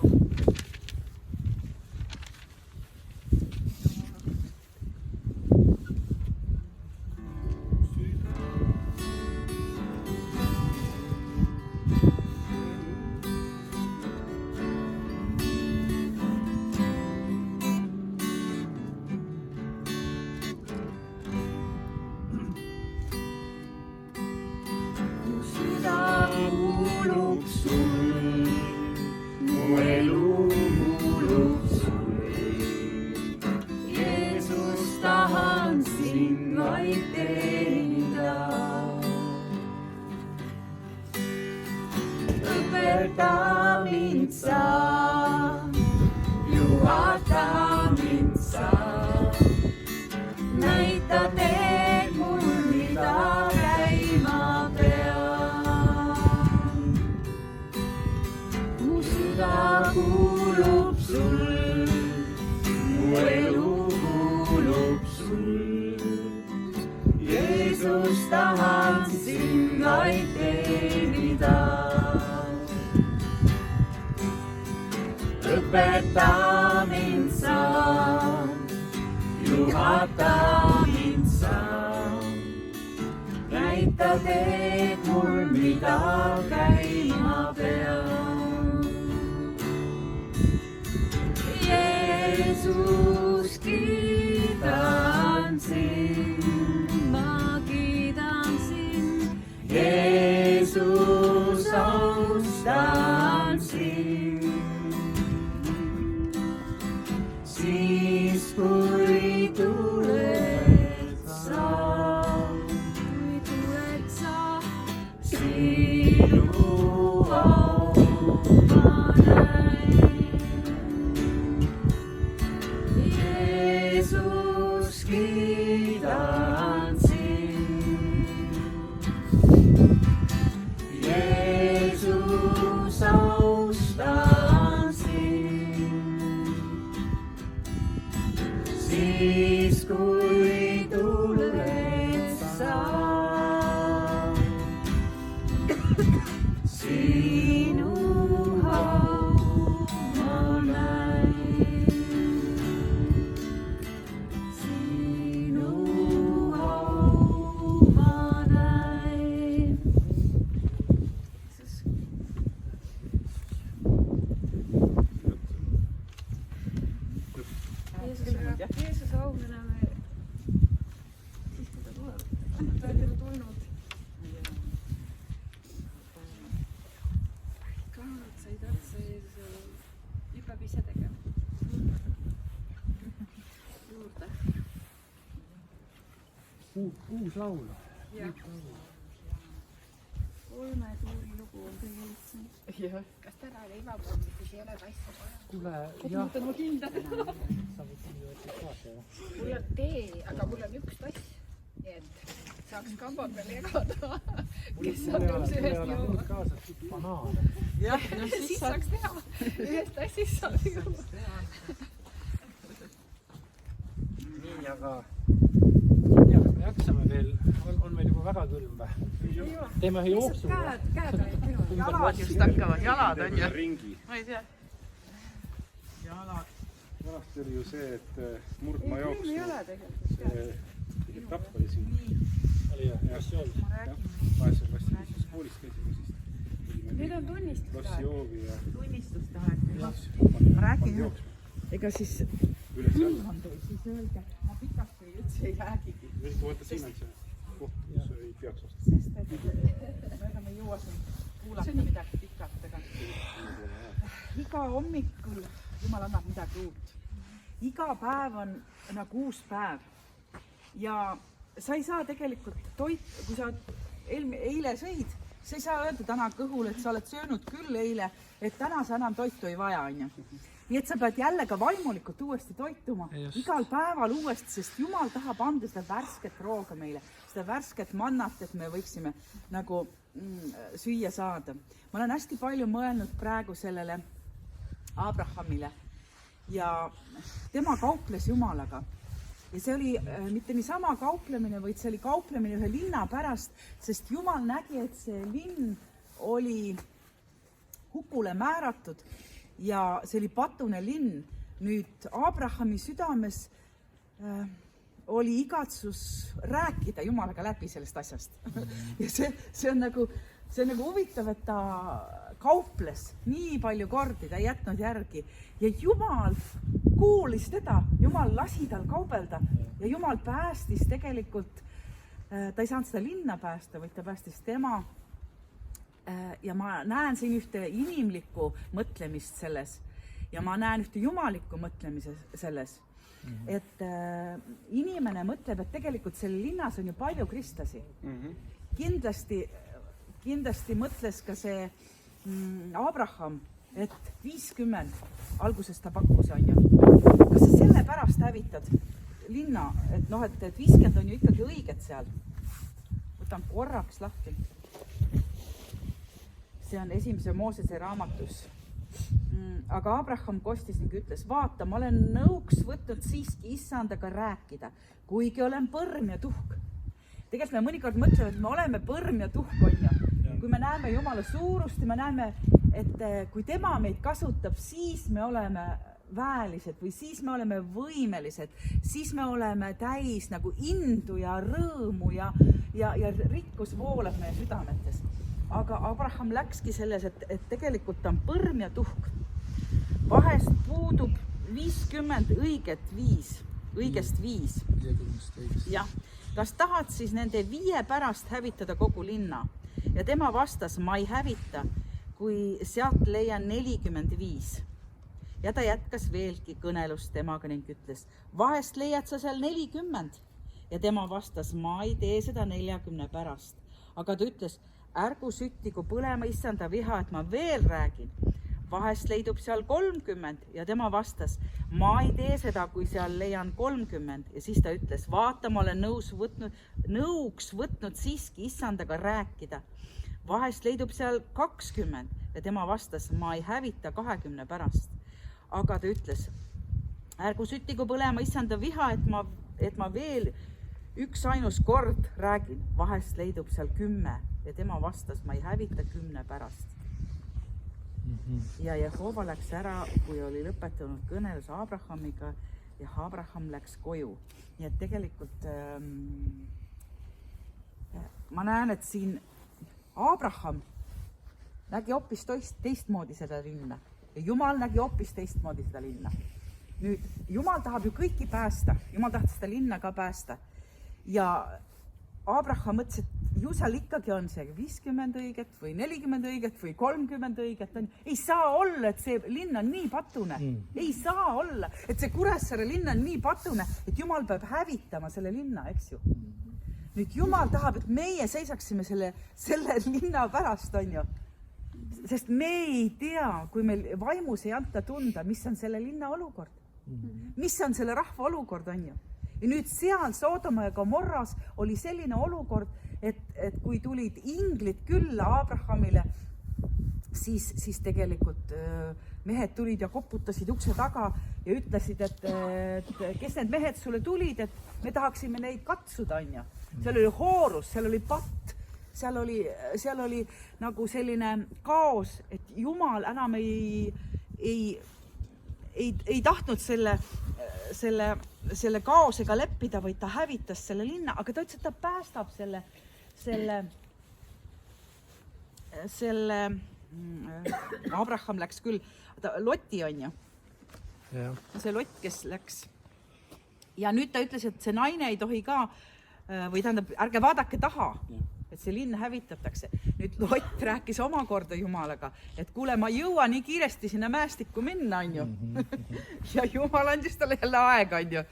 Kuulub sul, mu elu kuulub sul. Jeesus, tahan sind vaid teenida. Õpeta mind sa, juhata mind sa. Näita teed mul, mida käima pean. Mu süda kuulub sul, mu elu kuulub sul. Jeesus, tahan sind vaid teenida. õpeta mind sa, juhata mind sa. näita teed mul, mida käima pean. Jeesus, kiidan sind, ma kiidan sind. Jeesus, austan sind. Siis kui tuled sa, sinu au ma näin. Jeesus, kiidan sind. Jeesus, austan sind. Siis kui tuled sa, sinu au ma näin. Sinu au ma näin. Jeesuse au me näeme siis, kui ta tuleb. Ta on juba tulnud. Kaunad said otsa Jeesusele. Nüüd peab ise tegema. Juurde. Uus laul. Jah. 3 tuuri lugu on kõige lihtsam. kas täna oli imapommikis ei ole asja vaja? Kuule, jah. Ma kindel. Sa võid siin ju kaasa, jah. mul on tee, aga mul on üks tass, nii et saaks kamba peal jagada, kes on nõus ühest jooma. kaasa banaane. Siis saaks teha, ühest tassist saaks juua. Nii, aga ja, kas me jaksame veel, on meil juba väga külm või? Teeme ühe jooksu. Käed olid minu. Jalad just hakkavad, jalad on ju. ringi. Ma ei tea. Jalad. vanasti oli ju see, et murdmaa jooksu. Ei ole tegelikult. Etapp oli siin. Oli jah, kas see olnud? Vaesel vastil siis koolis käisime siis. Nüüd on tunnistusaeg. Lossi joogi ja Tunnistustaeg. ma räägin. jooksma. Ega siis Üles jälle. on teil, siis öelge, ma pikalt või üldse ei räägigi. Vaata siin on see koht, kus ei peaks ostma. Sest et me ei jõua siin kuulata midagi pikalt, aga iga hommikul Jumal annab midagi uut. Iga päev on nagu uus päev. Ja sa ei saa tegelikult kui sa eile sõid, sa ei saa öelda täna kõhul, et sa oled söönud küll eile, et täna sa enam toitu ei vaja, on ju. Nii et sa pead jälle ka vaimulikult uuesti toituma, igal päeval uuesti, sest Jumal tahab anda seda värsket rooga meile, seda värsket mannat, et me võiksime nagu süüa saada. Ma olen hästi palju mõelnud praegu sellele Abrahamile ja tema kauples Jumalaga. Ja see oli mitte niisama kauplemine, vaid see oli kauplemine ühe linna pärast, sest Jumal nägi, et see linn oli hukule määratud ja see oli patune linn. Nüüd Abrahami südames oli igatsus rääkida Jumalaga läbi sellest asjast. Ja see on nagu huvitav, et ta kauples nii palju kordi, ta ei jätnud järgi ja Jumal kuulis teda, Jumal lasi tal kaubelda ja Jumal päästis tegelikult, ta ei saanud seda linna päästa, vaid ta päästis tema. Ja ma näen siin ühte inimlikku mõtlemist selles ja ma näen ühte jumalikku mõtlemise selles, et inimene mõtleb, et tegelikult selle linnas on ju palju kristlasi. Kindlasti mõtles ka see Abraham, et 50 alguses ta pakkus, on ju. Kas sa selle pärast hävitad linna, et 50 on ju ikkagi õiged seal. Võtan korraks lahti. See on 1. Moosese raamatus. Aga Abraham kostis ning ütles, vaata, ma olen nõuks võtnud siiski issandaga rääkida, kuigi olen põrm ja tuhk. Tegelikult me mõnikord mõtleme, et me oleme põrm ja tuhk, on ju. Kui me näeme Jumala suurust ja me näeme et kui tema meid kasutab, siis me oleme väelised või siis me oleme võimelised, siis me oleme täis nagu indu ja rõõmu ja rikkus voolab meie südametes. Aga Abraham läkski selles, et tegelikult ta on põrm ja tuhk. Vahest puudub 50 õigest viis. Jah. Kas tahad siis nende 5 pärast hävitada kogu linna? Ja tema vastas, ma ei hävita, kui sealt leian 45. Ja ta jätkas veelgi kõnelust temaga ning ütles, vahest leiad sa seal 40. Ja tema vastas, ma ei tee seda 40 pärast. Aga ta ütles, ärgu süttigu põlema issanda viha, et ma veel räägin. Vahest leidub seal 30 ja tema vastas, ma ei tee seda, kui seal leian 30. Ja siis ta ütles, vaata, ma olen nõuks võtnud siiski issandaga rääkida. Vahest leidub seal 20 ja tema vastas, ma ei hävita 20 pärast. Aga ta ütles, ärgu süttigu põlema issanda viha, et ma veel üks ainus kord räägin. Vahest leidub seal 10 ja tema vastas, ma ei hävita 10 pärast. Ja Jehova läks ära, kui oli lõpetanud kõnelus Abrahamiga ja Abraham läks koju. Nii et tegelikult ma näen, et siin Abraham nägi hoopis teistmoodi seda linna ja Jumal nägi hoopis teistmoodi seda linna. Nüüd, Jumal tahab ju kõiki päästa, Jumal tahtis seda linna ka päästa ja Abraham mõtles, et ju seal ikkagi on see 50 õiget või 40 õiget või 30 õiget. Ei saa olla, et see linn on nii patune. Ei saa olla, et see Kuressaare linn on nii patune, et Jumal peab hävitama selle linna, eks ju. Nüüd Jumal tahab, et meie seisaksime selle linna pärast, on ju. Sest me ei tea, kui meil vaimus ei anta tunda, mis on selle linna olukord. Mis on selle rahva olukord, on ju. Ja nüüd seal Soodoma ja Gomorras oli selline olukord, et kui tulid inglid külla Abrahamile, siis tegelikult mehed tulid ja koputasid ukse taga ja ütlesid, et kes need mehed sulle tulid, et me tahaksime neid katsuda, on ju. Seal oli hoorus, seal oli patt, seal oli nagu selline kaos, et Jumal enam ei tahtnud selle kaosega leppida, vaid ta hävitas selle linna, aga ta ütles, et ta päästab selle Abraham läks küll, Loti on ju. See Lot, kes läks. Ja nüüd ta ütles, et see naine ei tohi ka, või tähendab, ärge vaadake taha, et see linn hävitatakse. Nüüd Lot rääkis omakorda Jumalaga, et kuule, ma jõua nii kiiresti sinna mäestikku minna, on ju. Ja Jumal andis talle jälle aega, on ju.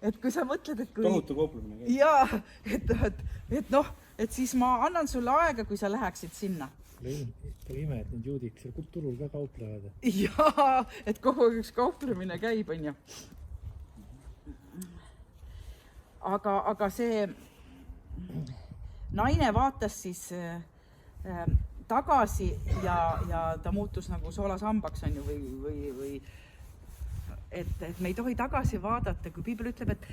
Et kui sa mõtled, et kui... Tohutu kauplemine. Jaa, et siis ma annan sulle aega, kui sa läheksid sinna. Oli ime, et need juudid seal turul ka kauplevad. Jaa, et kogu üks kauplemine käib, on ju. Aga see naine vaatas siis tagasi ja ta muutus nagu soolasambaks, on ju, või et me ei tohi tagasi vaadata, kui Piibel ütleb, et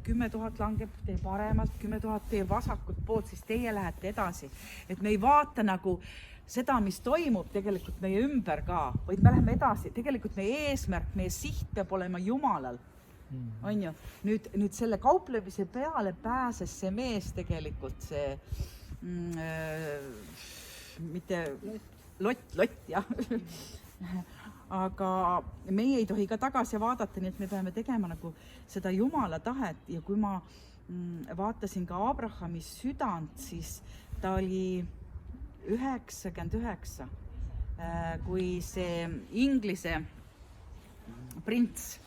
10 000 langeb teie paremalt, 10 000 teie vasakult poolt, siis teie lähete edasi. Et me ei vaata nagu seda, mis toimub tegelikult meie ümber ka, vaid me läheme edasi. Tegelikult meie eesmärk, meie siht peab olema Jumalal. On ju. Nüüd selle kauplemise peale pääses see mees tegelikult, see mitte Lott, jah. Aga meie ei tohi ka tagasi vaadata, nii et me peame tegema nagu seda Jumala tahet ja kui ma vaatasin ka Abrahami südant, siis ta oli 99, kui see Inglise prints,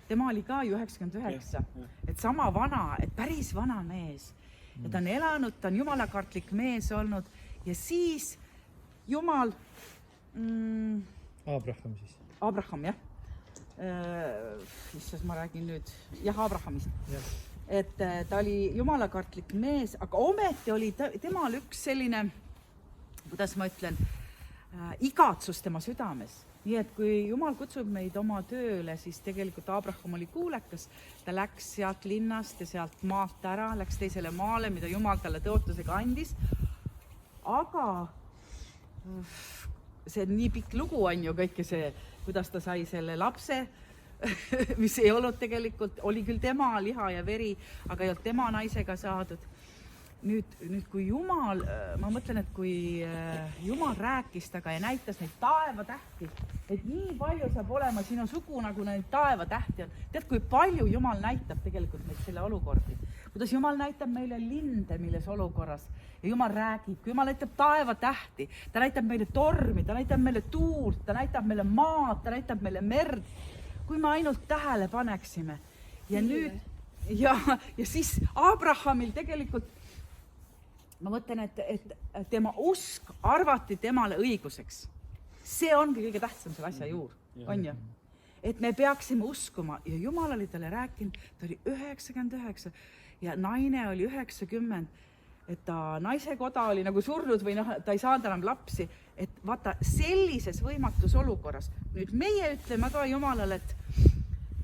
tema oli ka 99, et sama vana, et päris vana mees. Ja ta on elanud, ta on jumalakartlik mees olnud ja siis Jumal... Abraham siis. Abraham, jah. Issas, ma räägin nüüd. Jah, Abrahamist. Et ta oli jumalakartlik mees, aga ometi oli temal üks selline, kuidas ma ütlen, igatsus tema südames. Nii et kui Jumal kutsub meid oma tööle, siis tegelikult Abraham oli kuulekas. Ta läks sealt linnast ja sealt maalt ära, läks teisele maale, mida Jumal talle tõotusega andis. Aga see on nii pikk lugu, on ju, kõike see, kuidas ta sai selle lapse, mis ei olnud tegelikult, oli küll tema liha ja veri, aga ei olnud tema naisega saadud. Nüüd, kui Jumal, ma mõtlen, et kui Jumal rääkis taga ja näitas neid taevatähti, et nii palju saab olema sinu sugu, nagu neid taevatähti on. Tead, kui palju Jumal näitab tegelikult meid selle olukordi. Kuidas Jumal näitab meile linde, milles olukorras. Ja Jumal räägib, kui Jumal näitab taevatähti, ta näitab meile tormi, ta näitab meile tuult, ta näitab meile maad, ta näitab meile merd. Kui me ainult tähele paneksime. Ja nüüd, ja siis Abrahamil tegelikult ma mõtlen, et tema usk arvati temale õiguseks. See ongi kõige tähtsam selle asja juur, on ju? Et me peaksime uskuma ja Jumal oli talle rääkinud, ta oli 99 ja naine oli 90, et ta naise koda oli nagu surnud või ta ei saanud enam lapsi, et vaata sellises võimatus olukorras. Nüüd meie ütleme ka Jumalale, et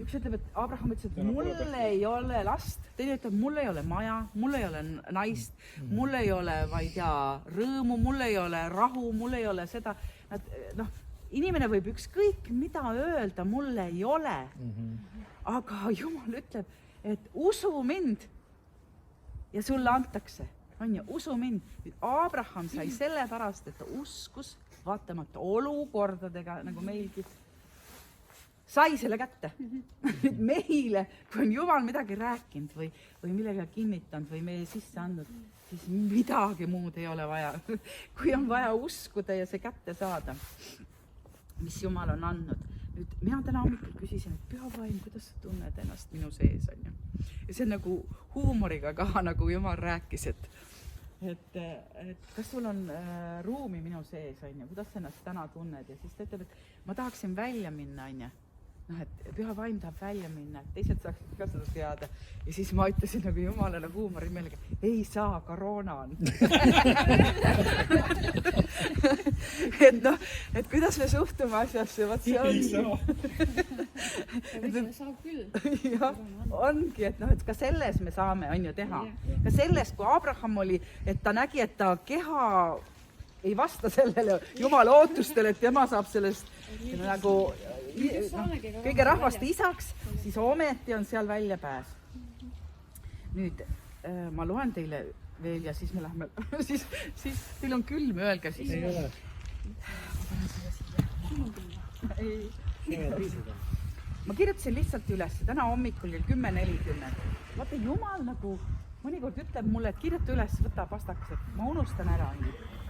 üks ütleb, et Abraham ütles, et mul ei ole last, teine ütleb, mul ei ole maja, mul ei ole naist, mul ei ole, ma ei tea, rõõmu, mul ei ole rahu, mul ei ole seda. Inimene võib ükskõik mida öelda, mul ei ole. Aga Jumal ütleb, et usu mind ja sulle antakse. On ju, usu mind. Abraham sai sellepärast, et ta uskus vaatamata olukordadega, nagu meilgi, sai selle kätte. Meile, kui on Jumal midagi rääkinud või millega kinnitanud või meie sisse andnud, siis midagi muud ei ole vaja. Kui on vaja uskuda ja see kätte saada, mis Jumal on andnud. Nüüd, mina täna hommikul küsisin, et Püha Vaim, kuidas sa tunned ennast minu sees, on ju? Ja see on nagu huumoriga ka, nagu Jumal rääkis, et kas sul on ruumi minu sees, on ju? Kuidas sa ennast täna tunned? Ja siis ta ütleb, et ma tahaksin välja minna, on ju? Et Püha Vaim tahab välja minna, et teised saaksid ka seda teada. Ja siis ma ütlesin nagu Jumalale huumori meelega, ei saa, koroona on. et kuidas me suhtume asjasse, vaat see on. Saab küll. Jah, ongi, et ka selles me saame, on ju, teha. Ka selles, kui Abraham oli, et ta nägi, et ta keha ei vasta sellele Jumala ootustele, et tema saab sellest nagu kõige rahvaste isaks, siis ometi on seal väljapääs. Nüüd ma loen teile veel ja siis me lähme, siis teil on külm, öelge siis. Ei ole. Ma kirjutasin lihtsalt üles, täna hommikul 10:40. Vaata, Jumal nagu mõnikord ütleb mulle, et kirjuta üles, võta pastakas, et ma unustan ära.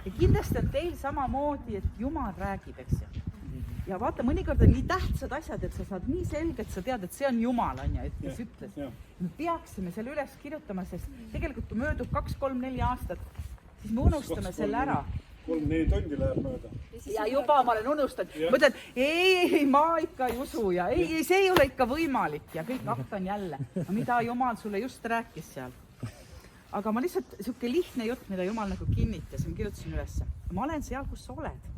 Ja kindlasti on teil samamoodi, et Jumal räägib, eks ju. Ja vaata, mõnikord on nii tähtsad asjad, et sa saad nii selgelt, sa tead, et see on Jumal, on ju, et kes ütles. Me peaksime selle üles kirjutama, sest tegelikult kui möödub 2, 3, 4 aastat, siis me unustame selle ära. 3-4 tundi läheb mööda. Ja juba ma olen unustanud. Mõtlen, ei, ma ikka ei usu ja ei, see ei ole ikka võimalik ja kõik hakkan jälle. Mida Jumal sulle just rääkis seal. Aga ma lihtsalt, siuke lihtne jutt, mida Jumal nagu kinnitas, ma kirjutasin üles. Ma olen seal, kus sa oled.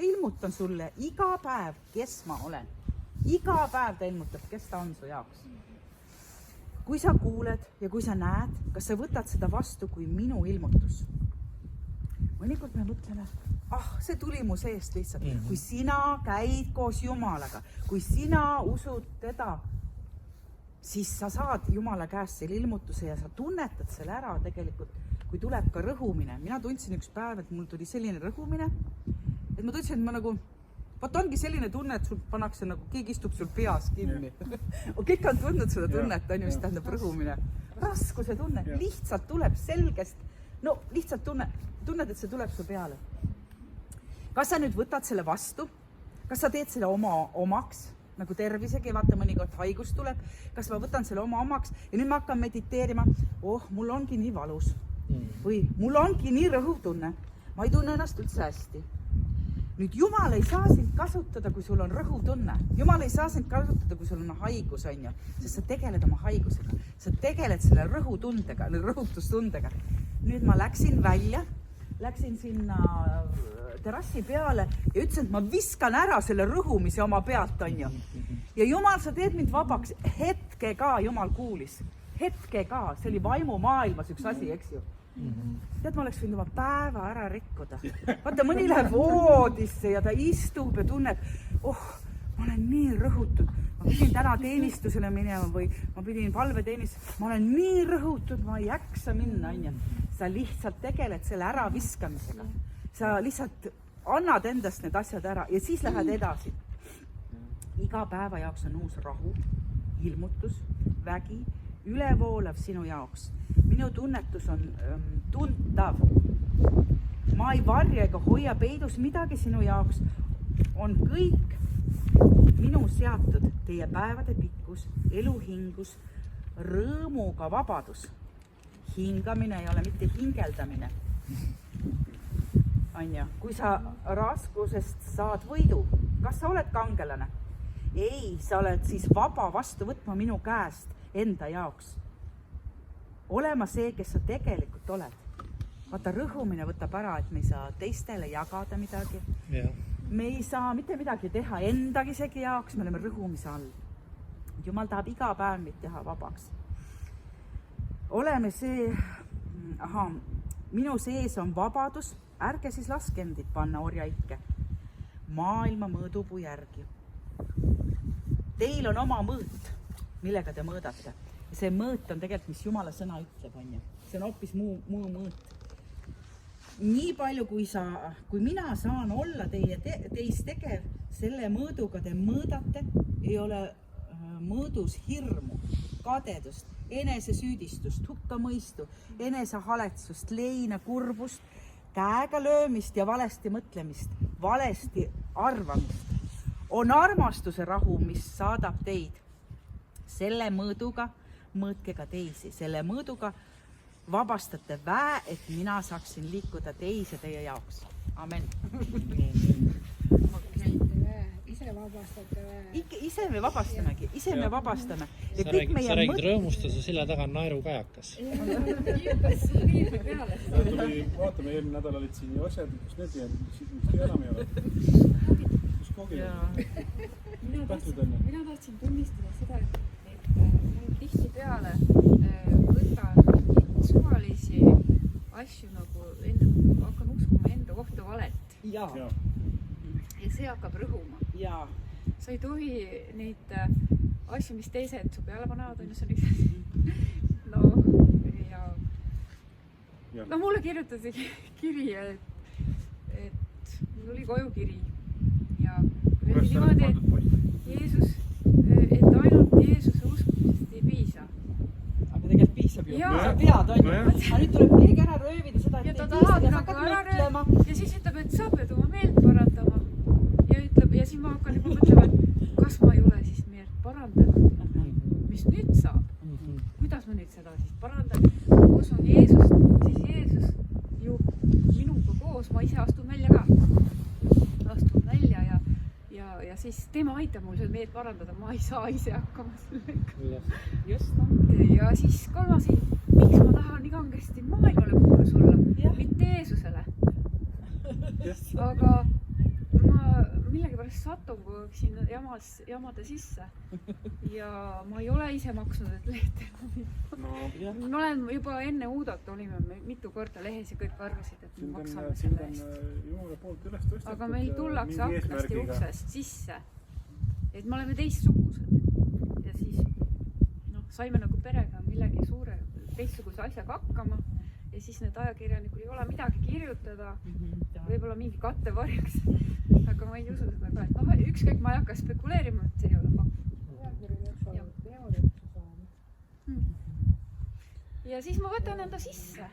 Ilmutan sulle iga päev, kes ma olen. Iga päev ta ilmutab, kes ta on su jaoks. Kui sa kuuled ja kui sa näed, kas sa võtad seda vastu kui minu ilmutus? Mõnikord me mõtleme, see tuli mu seest lihtsalt. Kui sina käid koos Jumalaga, kui sina usud teda, siis sa saad Jumala käest selle ilmutuse ja sa tunnetad selle ära tegelikult, kui tuleb ka rõhumine. Mina tundsin üks päev, et mul tuli selline rõhumine, et ma tundsin, et ma nagu, ongi selline tunne, et sul pannakse nagu, keegi istub sul peas kinni. Kõik on tundnud seda tunnet, on ju, mis tähendab rõhumine. Raskuse tunne, lihtsalt tuleb selgest, lihtsalt tunned, et see tuleb su peale. Kas sa nüüd võtad selle vastu? Kas sa teed selle omaks? Nagu tervisegi, vaata mõnikord haigus tuleb, kas ma võtan selle omaks ja nüüd ma hakkan mediteerima, mul ongi nii valus või mul ongi nii rõhutunne, ma ei tunne ennast üldse hästi. Nüüd Jumal ei saa sind kasutada, kui sul on rõhutunne. Jumal ei saa sind kasutada, kui sul on haigus, on ju, sest sa tegeled oma haigusega, sa tegeled selle rõhutundega, rõhutustundega. Nüüd ma läksin välja, läksin sinna terrassi peale ja ütlesin, et ma viskan ära selle rõhumise oma pealt, on ju. Ja Jumal, sa teed mind vabaks. Hetke ka Jumal kuulis. Hetke ka. See oli vaimu maailmas üks asi, eks ju. tead, ma oleks võinud oma päeva ära rikkuda. Vaata, mõni läheb voodisse ja ta istub ja tunneb, ma olen nii rõhutud. Ma pidin täna teenistusele minema või ma pidin palveteenistusele. Ma olen nii rõhutud, ma ei jaksa minna, onju. Sa lihtsalt tegeled selle äraviskamisega. Sa lihtsalt annad endast need asjad ära ja siis lähed edasi. Iga päeva jaoks on uus rahu, ilmutus, vägi, ülevoolav sinu jaoks. Minu tunnetus on tuntav. Ma ei varja ega hoia peidus midagi sinu jaoks. On kõik minu seatud teie päevade pikkus, eluhingus, rõõmuga vabadus. Hingamine ei ole mitte hingeldamine. Anja, kui sa raskusest saad võidu, kas sa oled kangelane? Ei, sa oled siis vaba vastu võtma minu käest enda jaoks. Olema see, kes sa tegelikult oled. Vaata, rõhumine võtab ära, et me ei saa teistele jagada midagi. Me ei saa mitte midagi teha endagi segi jaoks, me oleme rõhumise all. Jumal tahab iga päev meid teha vabaks. Oleme see, minu sees on vabadus, ärge siis laske endid panna orjaikke. Maailma mõõdupuu järgi. Teil on oma mõõt, millega te mõõdate. See mõõt on tegelikult, mis Jumala sõna ütleb, on ju. See on hoopis muu mõõt. Nii palju, kui mina saan olla teis tegev, selle mõõduga te mõõdate, ei ole mõõdus hirmu, kadedust, enesesüüdistust, hukkamõistu, enesehaletsust, leina, kurbust, käega löömist ja valesti mõtlemist, valesti arvamist. On armastuse rahu, mis saadab teid. Selle mõõduga mõõtke ka teisi. Selle mõõduga vabastate väe, et mina saaksin liikuda teise teie jaoks. Amen. Ise vabastate väe. Ise me vabastamegi, ise me vabastame. Sa räägid rõõmusta, su silla taga on naerukajakas. Vaatame, eelmine nädal olid siin ju asjad, kus need jäänud, enam ei ole. Kus koogil on? Mina tahtsin tunnistada seda, et mul tihtipeale võtan suvalisi asju nagu hakkan uskuma enda kohta valet. Ja see hakkab rõhuma. Ja. Sa ei tohi neid asju, mis teised su peale panevad, on ju, see on üks No mulle kirjutati kiri, et mul oli koju kiri ja niimoodi, et Jeesus, et ainult Jeesuse uskumisest ei piisa. Aga tegelikult piisab ju. Sa tead, on ju. Aga nüüd tuleb keegi ära röövida seda, et ja ta tahab nagu ära röövida ja siis ütleb, et sa pead oma meelt parandama ja siis ma hakkan juba mõtlema, et kas ma ei ole siis meelt parandanud. Mis nüüd saab? Kuidas ma nüüd seda siis parandan? Ma usun Jeesust, siis Jeesus ju minuga koos, ma ise astun välja ka. Astun välja ja siis tema aitab mul seda meelt parandada, ma ei saa ise hakkama sellega. Ja siis kolmasi, miks ma tahan nii kangesti maailmale kuulus olla, mitte Jeesusele. Aga ma millegipärast satun kogu aeg sinna jamade sisse ja ma ei ole ise maksnud, et lehte ma olen juba enne uudat olime mitu korda lehes ja kõik arvasid, et me maksame selle eest. Aga meil tullakse aknast ja uksest sisse, et me oleme teistsugused ja siis saime nagu perega millegi suure teistsuguse asjaga hakkama ja siis need ajakirjanikud ei ole midagi kirjutada, võib-olla mingi kattevarjaks, aga ma ei usu seda ka, et ükskõik ma ei hakka spekuleerima, et see ei ole fakt. Ja siis ma võtan enda sisse,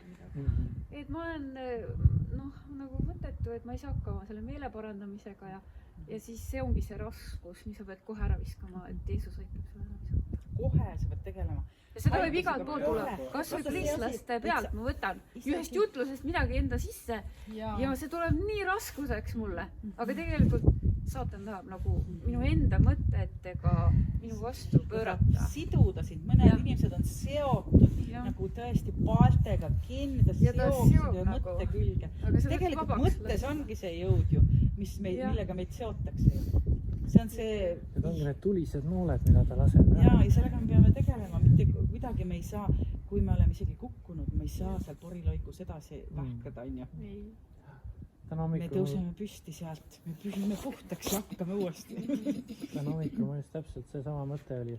et ma olen nagu mõttetu, et ma ei saa hakkama selle meele parandamisega ja siis see ongi see raskus, mis sa pead kohe ära viskama, et Jeesus aitab sulle ära viskama. Kohe sa pead tegelema. Ja seda võib igalt pool tulla. Kas või kristlaste pealt ma võtan ühest jutlusest midagi enda sisse ja see tuleb nii raskuseks mulle. Aga tegelikult saatan tahab nagu minu enda mõtetega minu vastu pöörata. Siduda sind. Mõned inimesed on seotud nagu tõesti paeltega kinni, ta seob mõtte külge. Tegelikult mõttes ongi see jõud ju, millega meid seotakse. See on see... Need ongi need tulised nooled, mida ta laseb. Ja sellega me peame tegelema, mitte kuidagi me ei saa kui me oleme isegi kukkunud, me ei saa seal torilõigus edasi vähkada, on ju. täna Me hommikul tõuseme püsti sealt, me püsime puhtaks ja hakkame uuesti. mul just täpselt seesama mõte oli,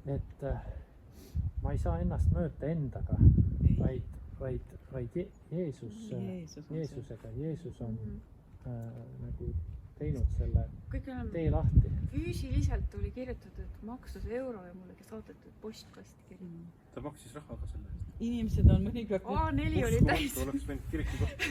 et ma ei saa ennast mõõta endaga, vaid Jeesusega. Jeesus on nagu teinud selle kõik enam tee lahti. füüsiliselt oli kirjutatud makstus euro ja mulle saadetud postkasti kiri. ta maksis raha ka selle eest. Inimesed on mõnikord... A4 oli täis. Oleks võinud kiriku kohta.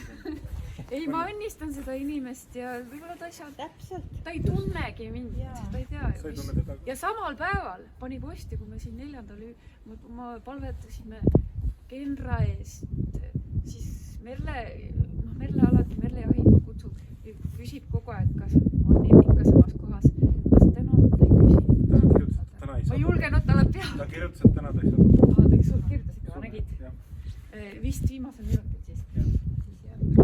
Ei, ma õnnistan seda inimest ja võib-olla ta Täpselt. ei tunnegi mind, ta ei tea. Sa ei tunne teda ka. Ja samal päeval pani posti, kui me siin 4. ma palvetasime Genra eest, siis Merle alati, Merle Jahimaa kutsub, küsib kogu aeg, kas on ikka samas kohas. Aga täna ta ei küsi. Ma ei julgenud talle peale. Ta kirjutas, et täna ta ei saa. Ta kirjutas ikka, nägid? Vist viimasel minutil siis.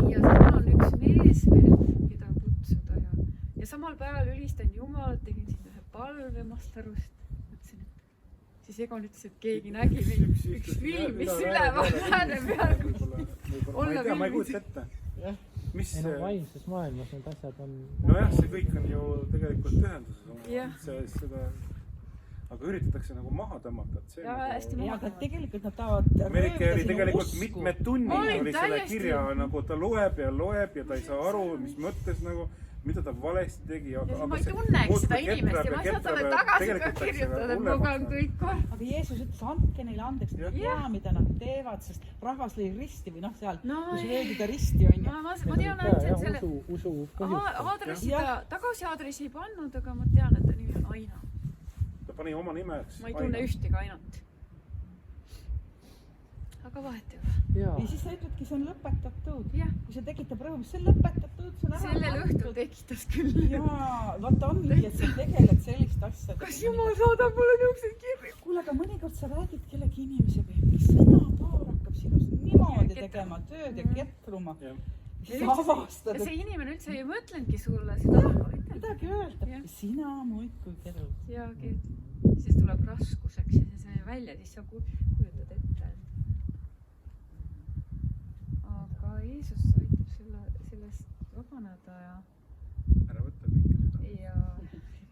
Ja seal on üks mees veel, keda kutsuda ja samal päeval ülistan Jumalat, tegin siin ühe palve Mastarust. Mõtlesin, et siis Egon ütles, et keegi nägi üks film, mis üleval ääne peal. Ma ei tea, ma ei kujuta ette. Ei no vaimses maailmas need asjad on... Nojah, see kõik on ju tegelikult ühenduses. Aga üritatakse nagu maha tõmmata. Ja hästi maha tõmmata. Tegelikult nad tahavad Merike oli tegelikult mitmed tunnid oli selle kirja, nagu ta loeb ja ta ei saa aru, mis mõttes nagu, mida ta valesti tegi. Ma ei tunneks seda inimest ja ma ei saa talle tagasi ka kirjutada, et muga on kõik kord. Aga Jeesus ütles, andke neile andeks, nad ei tea, mida nad teevad, sest rahvas lõi risti või seal, kus löödi ta risti, on ju. Ma tean ainult, et selle aadressi ta tagasi aadressi ei pannud, aga ma tean, et ta nimi on Aina. Ta pani oma nimeks. Ma ei tunne ühtegi Ainat. Aga vahet ei ole. Ja siis sa ütledki, see on lõpetatud. Kui see tekitab rõõmu, see on lõpetatud, see on ära. Sellel õhtul tekitas küll. Jaa, vaata ongi, et sa tegeled sellist asja. Kas Jumal saadab mulle niisuguseid kirju? Kuule, aga mõnikord sa räägid kellegi inimesega ja mingi sõnapaar hakkab sinust niimoodi tegema tööd ja ketruma. Siis avastad. Ja see inimene üldse ei mõtlenudki sulle seda. Midagi öelda. Sina muidkui keru. Ja siis tuleb raskuseks ja see välja, siis sa kujutad ette. Aga Jeesus aitab sellest vabaneda ja... Ära võtta kõike seda.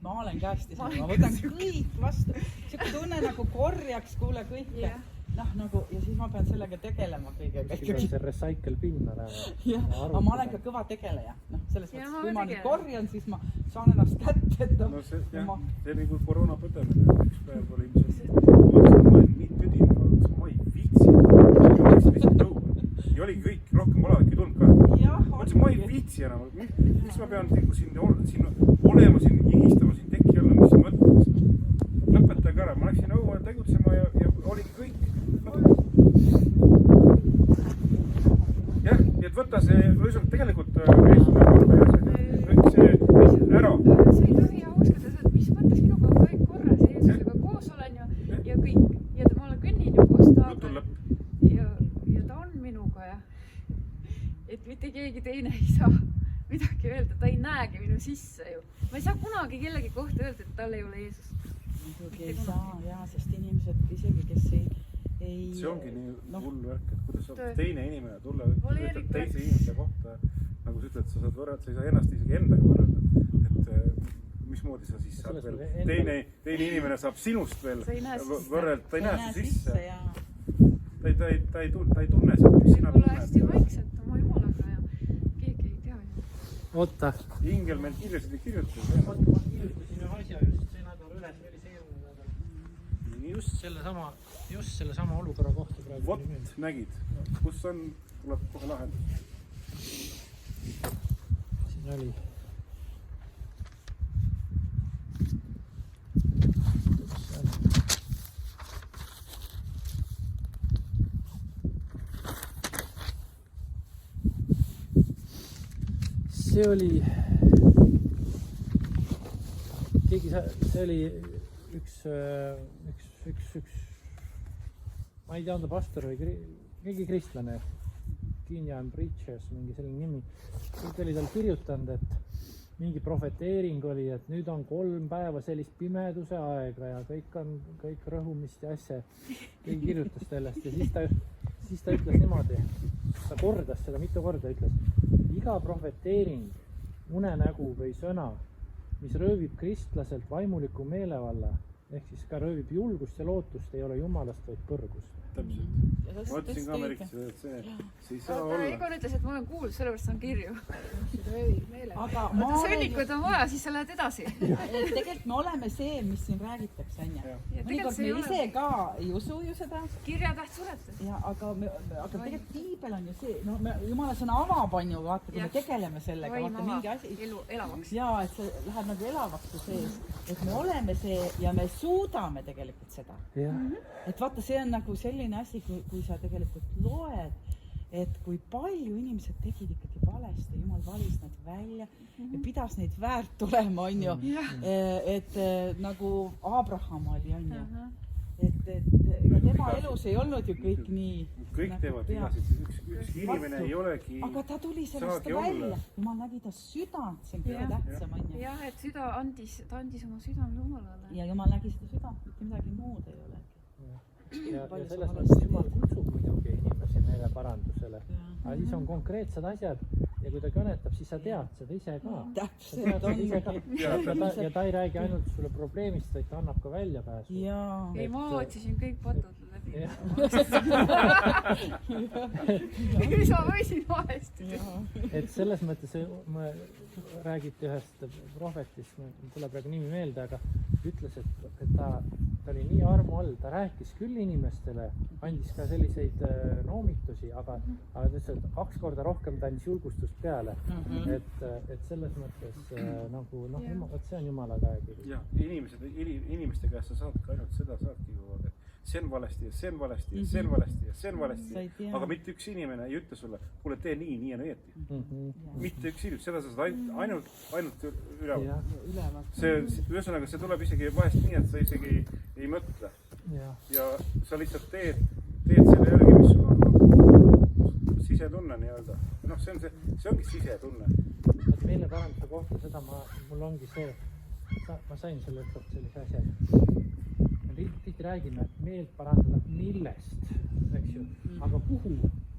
Ma olen käesti seda, ma võtan kõik vastu. Siuke tunne nagu korjaks kuule kõike. Nagu, ja siis ma pean sellega tegelema kõigega. Siis on see recycle bin ära. Jah, aga ma olen ka kõva tegeleja. Selles mõttes, kui ma nüüd korjan, siis ma saan ennast kätte. No see oli kui koroona põdemine. Üks päev oli ma olin nii tüdinud, ma ei viitsi. Ma läksin lihtsalt tõuga. Ja oli kõik, rohkem olavadki tulnud ka. Ma ütlesin, ma ei viitsi enam. Miks ma pean siin olema, siin higistama, siin teki olla, mis mõttes? Lõpetage ära. Ma läksin õue tegutsema ja oligi kõik. Jah, nii et võta see, tegelikult see ära. See ei tohi auskada, et mis mõttes minuga on kõik korras ja Jeesusega koos olen ja kõik. Ja ma olen kõnnin ju koos taga ja ta on minuga ja et mitte keegi teine ei saa midagi öelda, ta ei näegi minu sisse ju. Ma ei saa kunagi kellegi kohta öelda, et tal ei ole Jeesust. Muidugi ei saa, jah, sest inimesed isegi, kes ei... See ongi nii hull värk, et kuidas saab teine inimene tulla, ütled teise inimese kohta, nagu sa ütled, sa saad võrrelda, sa ei saa ennast isegi endaga võrrelda, et mismoodi sa siis saad veel, teine inimene saab sinust veel võrrelda, ta ei näe su sisse, ta ei tunne seda, mis sina tunned. Hästi vaikselt oma Jumalaga ja keegi ei tea ju. Oota. Ingel meil kirjasid ei kirjuta. Ma kirjutasin ühe asja just see nädal üles, või oli see eelmine nädal. Just selle sama olukorra kohta praegu. Vot, nägid. Kus on, tuleb kohe lahendus. Siin oli. See oli üks ma ei tea, on ta pastor või keegi kristlane, Kenyan Preachers, mingi selline nimi. Kõik oli tal kirjutanud, et mingi profeteering oli, et nüüd on 3 päeva sellist pimeduse aega ja kõik rõhumist ja asja. Keegi kirjutas sellest ja siis ta ütles niimoodi, ta kordas seda mitu korda, ütles, iga profeteering, unenägu või sõna, mis röövib kristlaselt vaimuliku meelevalla, ehk siis ka röövib julgust ja lootust, ei ole jumalast, vaid põrgust. Täpselt. Ma mõtlesin ka märkida, et see ei saa olla. Egon ütles, et ma olen kuulnud, sellepärast saan kirju. aga sõnnikut on vaja, siis sa lähed edasi. tegelikult me oleme see, mis siin räägitakse, on ju. Mõnikord me ise ka ei usu ju seda. Kirjatäht suletud. Ja, aga tegelikult piibel on ju see, no Jumala sõna avab, on ju, vaata, kui me tegeleme sellega, vaata mingi asi. Elu elavaks. Ja, et see läheb nagu elavaks kui sees. Et me oleme see ja me suudame tegelikult seda. Et vaata, see on nagu selline asi, kui sa tegelikult loed, et kui palju inimesed tegid ikkagi valesti, Jumal valis nad välja ja pidas neid väärt olema, on ju. Et nagu Abraham oli, on ju. Et tema elus ei olnud ju kõik nii. Kõik teevad vigasid, üks inimene ei olegi. Aga ta tuli sellest välja. Jumal nägi ta südant, see on kõige tähtsam, on ju. Jah, et ta andis oma südame Jumalale. Ja Jumal nägi seda südant, mitte midagi muud ei ole. Ja selles mõttes Jumal kutsub muidugi inimesi meile parandusele. Aga siis on konkreetsed asjad ja kui ta kõnetab, siis sa tead seda ise ka. Täpselt on. Ja ta ei räägi ainult sulle probleemist, vaid ta annab ka väljapääsu. Ei, ma otsisin kõik patud läbi. Sa võisin valesti. Et selles mõttes räägiti ühest prohvetist, mul tuleb praegu nimi meelde, aga ütles, et ta oli nii armu all, ta rääkis küll inimestele, andis ka selliseid noomitusi, aga ta ütles, et 2 korda rohkem ta andis julgustust peale. Et selles mõttes nagu, see on Jumala käekiri. Ja, inimeste käest sa saad ka ainult seda saadki kogu aeg. See on valesti ja see on valesti ja see on valesti ja see on valesti. Aga mitte üks inimene ei ütle sulle, kuule, tee nii on õieti. Mitte üks inimene, seda sa saad ainult ülevalt. Ühesõnaga, see tuleb isegi vahest nii, et sa isegi ei mõtle. Ja sa lihtsalt teed selle järgi, mis sul on sisetunne nii-öelda. See ongi sisetunne. Meile paranduse kohta seda mul ongi see, ma sain selle sellise asja. Tihti räägime, et meelt parandada millest, eks ju, aga kuhu?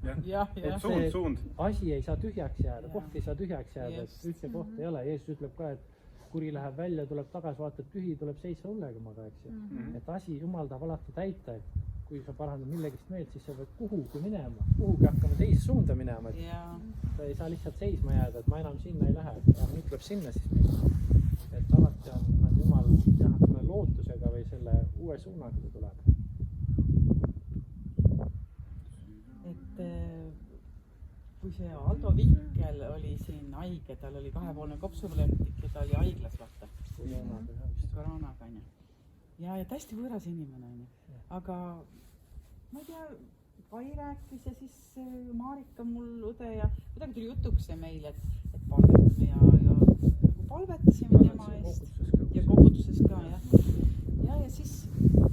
Et suund. Asi ei saa tühjaks jääda, koht ei saa tühjaks jääda, et üldse koht ei ole. Jeesus ütleb ka, et kuri läheb välja, tuleb tagasi, vaatab tühi, tuleb seisra hullegamaga, eks ju. Et asi Jumal tahab alati täita, et kui sa parandad millegist meelt, siis sa pead kuhugi minema, kuhugi hakkama teist suunda minema. Sa ei saa lihtsalt seisma jääda, et ma enam sinna ei lähe, ja nüüd tuleb sinna siis minna. Et alati on Jumal jah, selle lootusega või selle uue suunaga ta tuleb. Et kui see Aldo Vinkel oli siin haige, tal oli 2-poolne kopsupõletik ja ta oli haiglas, vaata. Koroonaga, on ju. Ja hästi võõras inimene, on ju. Aga ma ei tea, Kai rääkis ja siis Marika mul õde ja kuidagi tuli jutuks see meil, et palvetame ja nagu palvetasime tema eest ja koguduses ka, ja siis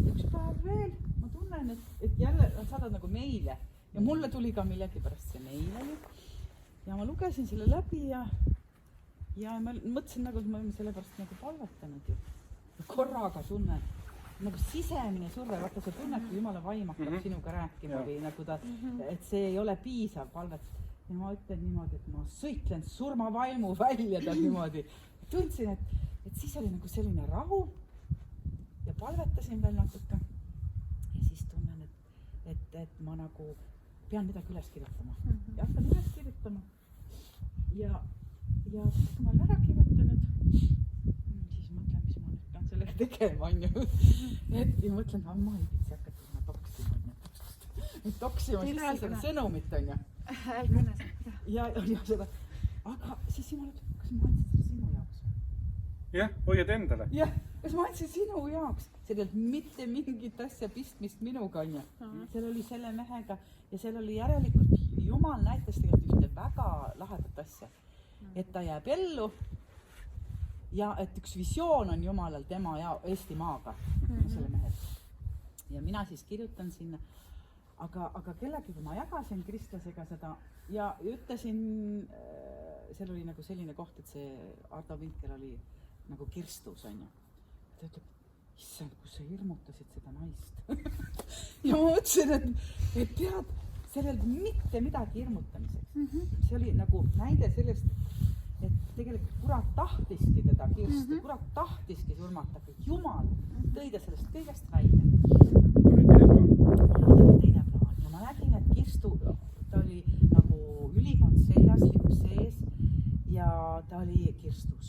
üks päev veel ma tunnen, et jälle nad saadavad nagu meile ja mulle tuli ka millegipärast see meile ja ma lugesin selle läbi ja ma mõtlesin nagu, et ma olin selle pärast nagu palvetanud ju ja korraga tunnen nagu sisemine surve, vaata sa tunned, kui Jumala vaim hakkab sinuga rääkima või nagu et see ei ole piisav palvet. Ja ma ütlen niimoodi, et ma sõitlen surmavaimu välja ta niimoodi. Tundsin, et siis oli nagu selline rahu ja palvetasin veel natuke. Ja siis tunnen, et ma nagu pean midagi üles kirjutama. Ja hakkan üles kirjutama. Ja siis kui ma olen ära kirjutanud, siis mõtlen, mis ma nüüd pean sellega tegema, on ju. Ja mõtlen, ma ei viitsi hakata sinna toksima, siis seda sõnumit, on ju. Ja seda. Aga siis Jumal ütleb, kas ma andsin seda sinu jaoks? Jah, hoiad endale. Jah, kas ma andsin sinu jaoks? See ei olnud mitte mingit asja pistmist minuga, on ju. Seal oli selle mehega ja seal oli järelikult, Jumal näitas tegelikult ühte väga lahedat asja. Et ta jääb ellu ja et üks visioon on Jumalal tema ja Eesti maaga, selle mehel. Ja mina siis kirjutan sinna, aga kellegi, kui ma jagasin kristlasega seda ja ütlesin seal oli nagu selline koht, et see Ardo Vinkel oli nagu kirstus, onju. Ta ütleb, issand, kus sa hirmutasid seda naist. ja ma mõtlesin, et tead, seal ei olnud mitte midagi hirmutamiseks. See oli nagu näide sellest, et tegelikult kurat tahtiski teda kirsta, kurat tahtiski surmata, aga Jumal tõi ta sellest kõigest välja. Teine plaan. Ja ma nägin, et kirstu, ta oli nagu ülikond seljas, lipp sees ja ta oli kirstus.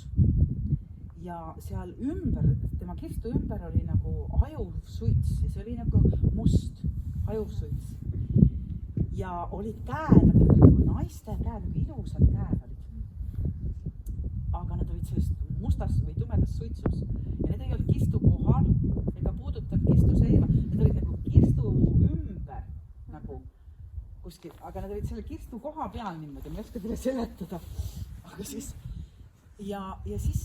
Ja seal ümber, tema kirstu ümber oli nagu hajuvsuits ja see oli nagu must hajuvsuits. Ja olid käed, aga need olid nagu naiste käed, nagu ilusad käed olid. Aga nad olid sellest mustas või tumedas suitsus. Ja need ei olnud kirstu kohal ega puudutanud kirstu seina. Need olid nagu kirstu ümber nagu kuskil, aga nad olid selle kirstu koha peal niimoodi, ma ei oska teile seletada. Aga siis, ja siis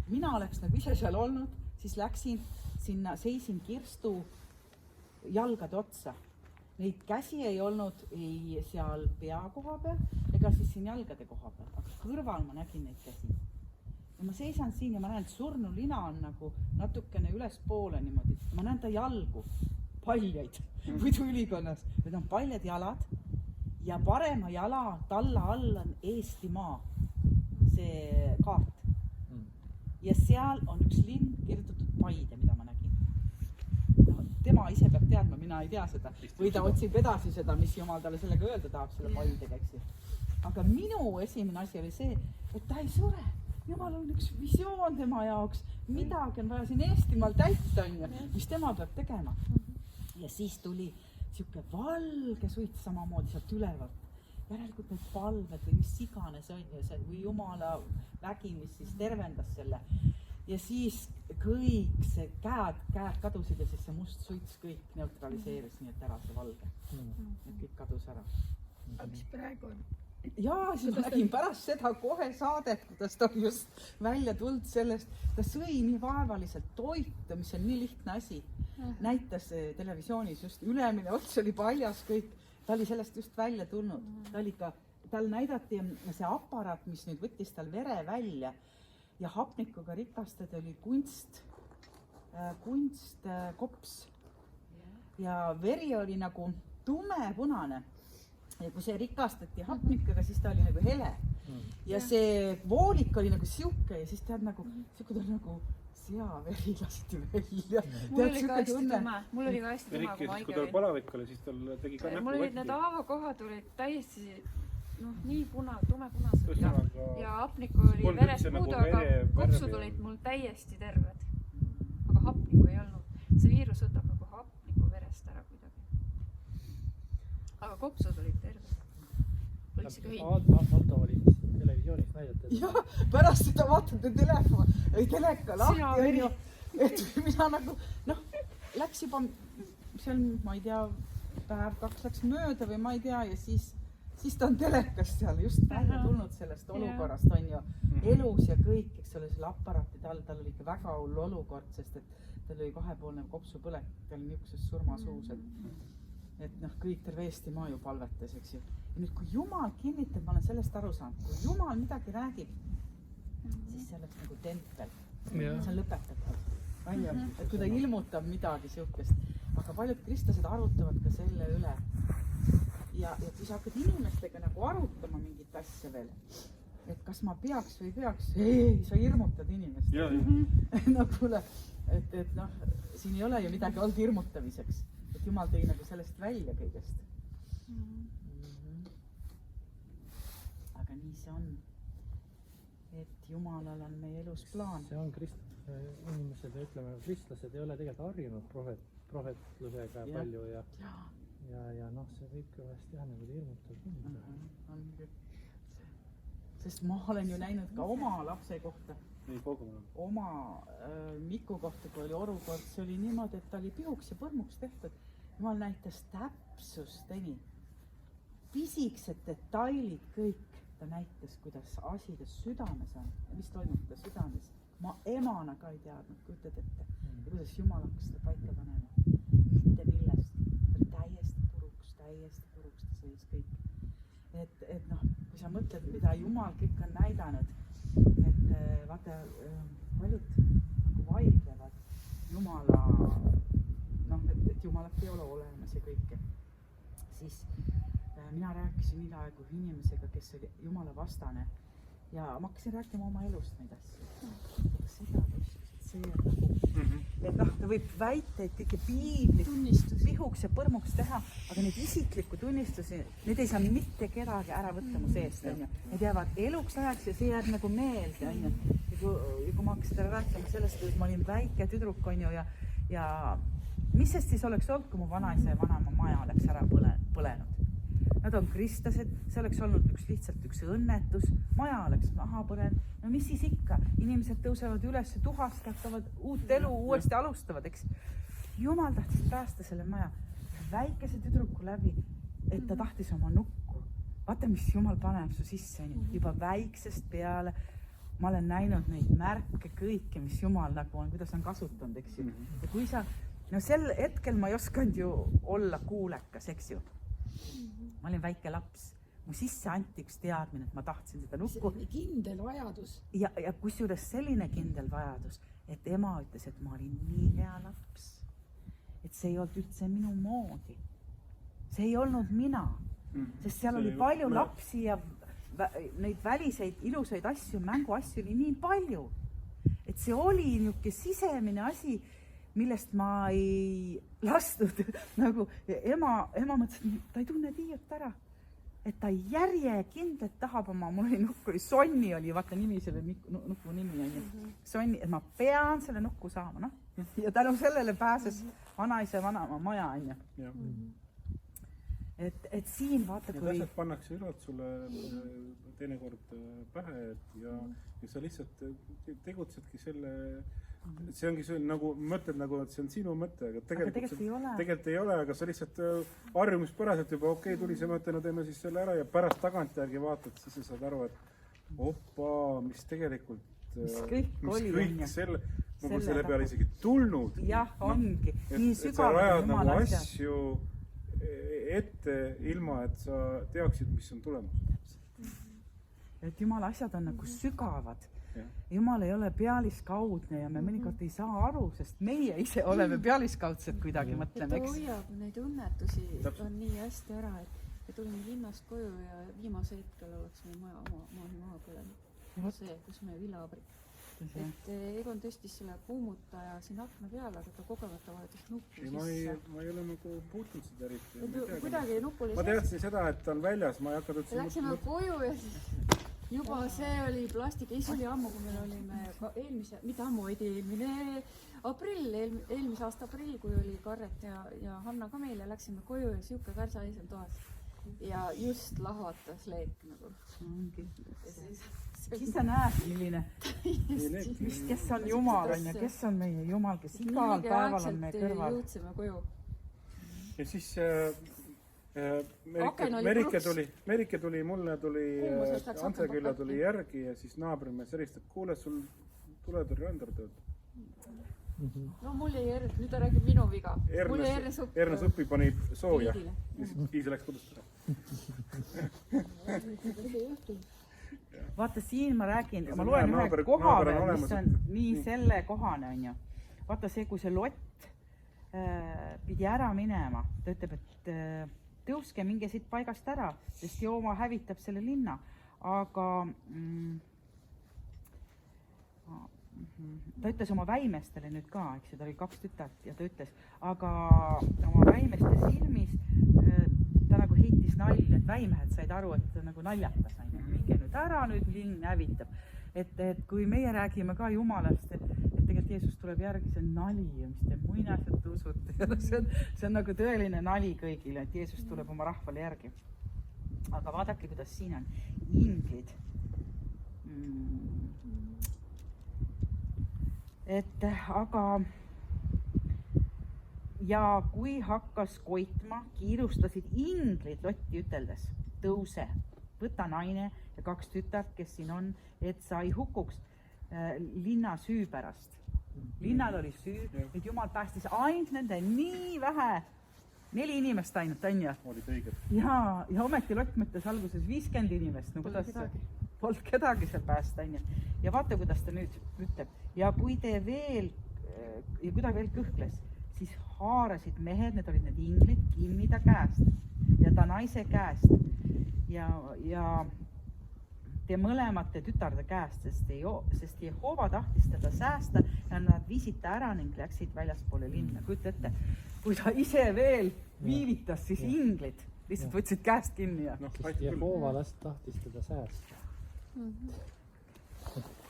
mina oleks nagu ise seal olnud, siis läksin sinna, seisin kirstu jalgade otsa. Neid käsi ei olnud ei seal pea koha peal ega siis siin jalgade koha peal, aga kõrval ma nägin neid käsi. Ja ma seisan siin ja ma näen, et surnu lina on nagu natukene ülespoole niimoodi. Ma näen ta jalgu, paljaid, muidu ülikonnas. Need on paljad jalad ja parema jala talla all on Eestimaa, see kaart. Ja seal on üks linn kirjutatud Paide, mida ma nägin. No, tema ise peab teadma, mina ei tea seda. Või ta otsib edasi seda, mis Jumal talle sellega öelda tahab, selle Paidega, eks. Aga minu esimene asi oli see, et ta ei sure. Jumal on üks visioon tema jaoks. Midagi on vaja siin Eestimaal täita, mis tema peab tegema. Ja siis tuli siuke valge suits samamoodi sealt ülevalt. Järelikult need palved või mis iganes on ju see, või Jumala vägi, mis siis tervendas selle. Ja siis kõik see käed kadusid ja siis see must suits kõik neutraliseeris, nii et ära see valge. Et kõik kadus ära. Aga mis praegu on? Jaa, siis ma nägin pärast seda kohe saadet, kuidas ta just välja tulnud sellest. Ta sõi nii vaevaliselt toitu, mis on nii lihtne asi. Näitas televisioonis just ülemine ots oli paljas kõik. Ta oli sellest just välja tulnud. Tal näidati see aparaat, mis nüüd võttis tal vere välja ja hapnikuga rikastada oli kunstkops. Ja veri oli nagu tumepunane. Ja kui see rikastati hapnikuga, siis ta oli nagu hele. Ja see voolik oli nagu siuke ja siis tead nagu, siuke ta nagu seaveri lasti välja. Mul oli ka hästi tume, kui ma kui tal palavik oli, siis tal tegi ka näppu mul olid need haavakohad olid täiesti nii tumepunased ja hapnikku oli verest puudu, aga kopsud olid mul täiesti terved. Aga hapnikku ei olnud. See viirus võtab nagu hapnikku verest ära kuidagi. Aga kopsud olid terved. Oleks ikka hõin. Aldo oli televisioonis näidatud. Jah, pärast seda vaatate teleka lahti, onju. Et mina nagu, läks juba seal, ma ei tea, päev 2 läks mööda või ma ei tea ja siis ta on telekas seal just välja tulnud sellest olukorrast, onju. Elus ja kõik, eks ole, selle aparaati tal oli ikka väga hull olukord, sest et tal oli 2-poolne kopsupõlek, tal oli niisuguses surmasuus, et kõik terve Eestimaa ju palvetas, eks ju. Ja nüüd, kui Jumal kinnitab, ma olen sellest aru saanud, kui Jumal midagi räägib, siis see oleks nagu tempel. See on lõpetatud. Et kui ta ilmutab midagi siukest, aga paljud kristlased arutavad ka selle üle. Ja kui sa hakkad inimestega nagu arutama mingit asja veel, et kas ma peaks või peaks, ei, sa hirmutad inimest. No kuule, et siin ei ole ju midagi olnud hirmutamiseks, et Jumal tõi nagu sellest välja kõigest. Aga nii see on, et Jumalal on meie elus plaan. See on inimesed, ütleme, kristlased ei ole tegelikult harjunud prohvetlusega palju ja see võib kõvasti nagu hirmutab. Sest ma olen ju näinud ka oma lapse kohta, oma Miku kohta, kui oli olukord, see oli niimoodi, et ta oli pihuks ja põrmuks tehtud. Jumal näitas täpsusteni, pisikesed detailid kõik. Ta näitas, kuidas asides südames on ja mis toimub ta südames. Ma emana ka ei teadnud, kujutad ette, ja kuidas Jumal hakkas seda paika panema. Mitte millest. Ta oli täiesti puruks ta seis kõik. et noh, kui sa mõtled, mida Jumal kõik on näidanud, et vaata, paljud nagu vaidlevad Jumala, noh, et Jumalat ei ole olemas ja kõike, siis mina rääkisin hiljaaegu inimesega, kes oli Jumala vastane ja ma hakkasin rääkima oma elust neid asju. Seda ta ütles, et see on nagu, et noh, ta võib väiteid kõike piiblit pihuks ja põrmuks teha, aga neid isiklikku tunnistusi, need ei saa mitte kedagi ära võtta mu seest, onju. Need jäävad eluks ajaks ja see jääb nagu meelde, onju. Ja kui ma hakkasin talle rääkima sellest, et ma olin väike tüdruk, onju, ja mis sest siis oleks olnud, kui mu vanaisa ja vanaema maja oleks ära põlenud? Nad on kristlased, see oleks olnud lihtsalt üks õnnetus, maja oleks maha põlenud. No mis siis ikka? Inimesed tõusevad üles, tuhastavad uut elu, uuesti alustavad, eks. Jumal tahtis päästa selle maja väikese tüdruku läbi, et ta tahtis oma nukku. Vaata, mis Jumal paneb su sisse, juba väiksest peale. Ma olen näinud neid märke kõike, mis Jumal nagu on, kuidas on kasutanud, eks ju. Ja kui sa, no sel hetkel ma ei osanud ju olla kuulekas, eks ju. Ma olin väike laps. Mu sisse anti üks teadmine, et ma tahtsin seda nukku. See kindel vajadus. Ja kusjuures selline kindel vajadus, et ema ütles, et ma olin nii hea laps. Et see ei olnud üldse minu moodi. See ei olnud mina. Sest seal oli palju lapsi ja neid väliseid ilusaid asju, mänguasju oli nii palju. Et see oli niisugune sisemine asi, millest ma ei lastud. Nagu ema mõtles, et ta ei tunne Tiiut ära. Et ta järjekindlalt tahab oma, mul oli nukk, oli Sonni oli, vaata nimi, selle nuku nimi on. Sonni, et ma pean selle nukku saama, noh. Ja tänu sellele pääses vanaisa ja vanaema maja, on. Et siin vaata, kui... Need asjad pannakse üle sulle teinekord pähe ja sa lihtsalt tegutsedki selle... See ongi see, nagu mõtled, nagu, et see on sinu mõte, aga tegelikult ei ole, aga sa lihtsalt harjumuspäraselt juba okei, tuli see mõte, no teeme siis selle ära ja pärast tagantjärgi vaatad, siis sa saad aru, et opa, mis tegelikult... Mis kõik oli, selle, ma pole selle peale isegi tulnud. Jah, ongi. Nii sügavalt. Et sa rajad nagu asju ette ilma, et sa teaksid, mis on tulemus. Et Jumala asjad on nagu sügavad. Jumal ei ole pealiskaudne ja me mõnikord ei saa aru, sest meie ise oleme pealiskaudsed kuidagi, mõtleme, eks. Ta hoiab neid õnnetusi on nii hästi ära, et tulime linnast koju ja viimase hetkel oleks meie maha põlenud. See, kus meie villavabrik. Et Egon tõstis selle kuumutaja siin akna peale, aga ta kogemata vahetas nuppu sisse. Ma ei ole nagu puutunud seda eriti. Kuidagi nuppu oli ma teadsin seda, et ta on väljas, ma ei hakanud üldse... Läksime koju ja siis... Juba see oli plastik, see oli ammu, kui meil olime mitte ammu, vaidi eelmise aasta aprill, kui oli Karret ja Hanna ka meil ja läksime koju ja siuke kärsahais on toas. Ja just lahvatas leek nagu. Siis sa näed, milline, kes on Jumal, kes on meie Jumal, kes igal päeval on meie kõrval. Jõudsime koju. Ja siis... Merike tuli, mulle tuli, Antsekülla tuli järgi ja siis naabrimees helistab, kuule, sul tuled oli rändartööd. No mul jäi Ernest, nüüd ta räägib minu viga. Ernest õppi pani sooja. Iise läks kodust ära. Vaata siin ma räägin, ma loen ühe koha veel, mis on nii selle kohane, on ju. Vaata see, kui see Lott pidi ära minema, ta ütleb, et tõuske, minge siit paigast ära, sest Jooma hävitab selle linna. Aga ta ütles oma väimestele nüüd ka, eks ju, ta oli 2 tütart ja ta ütles, aga oma väimeste silmis ta nagu heitis nalja, et väimehed said aru, et ta nagu naljatas, minge nüüd ära, nüüd linn hävitab. Et kui meie räägime ka Jumalast, et tegelikult Jeesus tuleb järgi, see on nali ja mis te muinasjad usute. See on nagu tõeline nali kõigile, et Jeesus tuleb oma rahvale järgi. Aga vaadake, kuidas siin on. Inglid. Et aga ja kui hakkas koitma, kiirustasid inglid Lotti üteldes. Tõuse, võta naine ja 2 tütart, kes siin on, et sa ei hukuks linna süü pärast. Linnal oli süü, et Jumal päästis ainult nende nii vähe 4 inimest ainult, on ju. olid õiged. Ja ometi Lott mõtles alguses 50 inimest, no kuidas see? Polnud kedagi seal päästa, on ju. Ja vaata, kuidas ta nüüd ütleb. Ja kui ta veel kõhkles, siis haarasid mehed, need olid need inglid, kinni ta käest ja ta naise käest ja te mõlemate tütarde käest, sest Jehova tahtis teda säästa ja nad viisid ta ära ning läksid väljaspoole linna. Kujuta ette, kui ta ise veel viivitas, siis inglid lihtsalt võtsid käest kinni. Jehova last tahtis teda säästa.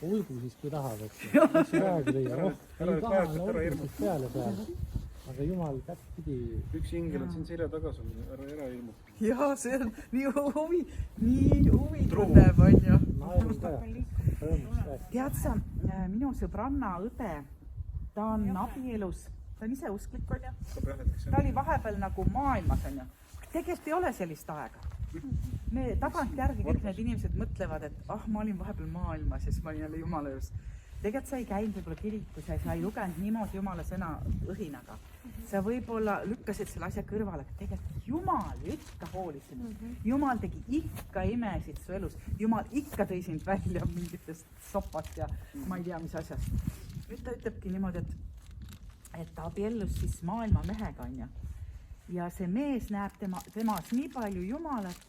Olgu siis, kui tahab, eks praegu teie, ei taha, olgu siis peale peale. Aga Jumal kätt pidi... Üks ingel on siin selja taga sul, ära ilmu. Ja see on nii huvitav, on ju. Tead sa, minu sõbranna õde, ta on abielus, ta on ise usklik, on ju. Ta oli vahepeal nagu maailmas, on ju. Tegelikult ei ole sellist aega. Me tagantjärgi kõik need inimesed mõtlevad, et ma olin vahepeal maailmas ja siis ma olin jälle Jumala juures. Tegelikult sa ei käinud võib-olla kirikus ja sa ei lugenud niimoodi Jumala sõna õhinaga. Sa võib-olla lükkasid selle asja kõrvale, aga tegelikult Jumal ikka hoolis sinust. Jumal tegi ikka imesid su elus. Jumal ikka tõi sind välja mingitest sopast ja ma ei tea, mis asjast. Nüüd ta ütlebki niimoodi, et ta abiellus siis maailma mehega, on ju. Ja see mees näeb temas nii palju Jumalat,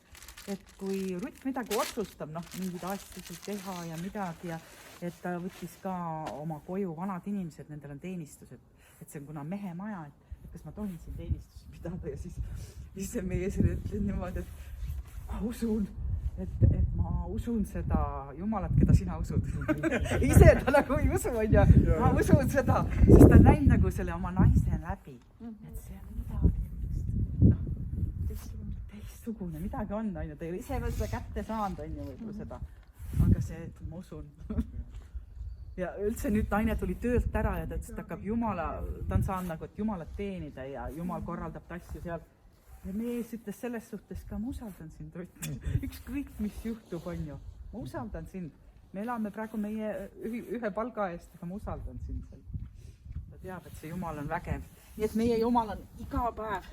et kui Rutt midagi otsustab, mingid asju teha ja midagi ja et ta võttis ka oma koju vanad inimesed, nendel on teenistused, et see on kuna mehe maja, et kas ma tohin siin teenistusi pidada ja siis see meie selle ütleb niimoodi, et ma usun, et ma usun seda Jumalat, keda sina usud. Ise ta nagu ei usu, on ju, ma usun seda, sest ta näin nagu selle oma naise läbi, et see on midagi, teistsugune, midagi on, ta ei ole ise veel seda kätte saanud, on ju, võib-olla seda. Aga see, et ma usun. Ja üldse nüüd naine tuli töölt ära ja ta ütles, et hakkab ta on saanud nagu, et Jumalat teenida ja Jumal korraldab asju seal. Ja mees ütles selles suhtes ka, ma usaldan sind, Rutt. Ükskõik, mis juhtub, on ju. Ma usaldan sind. Me elame praegu meie ühe palga eest, aga ma usaldan sind seal. Ta teab, et see Jumal on vägev. Nii et meie Jumal on iga päev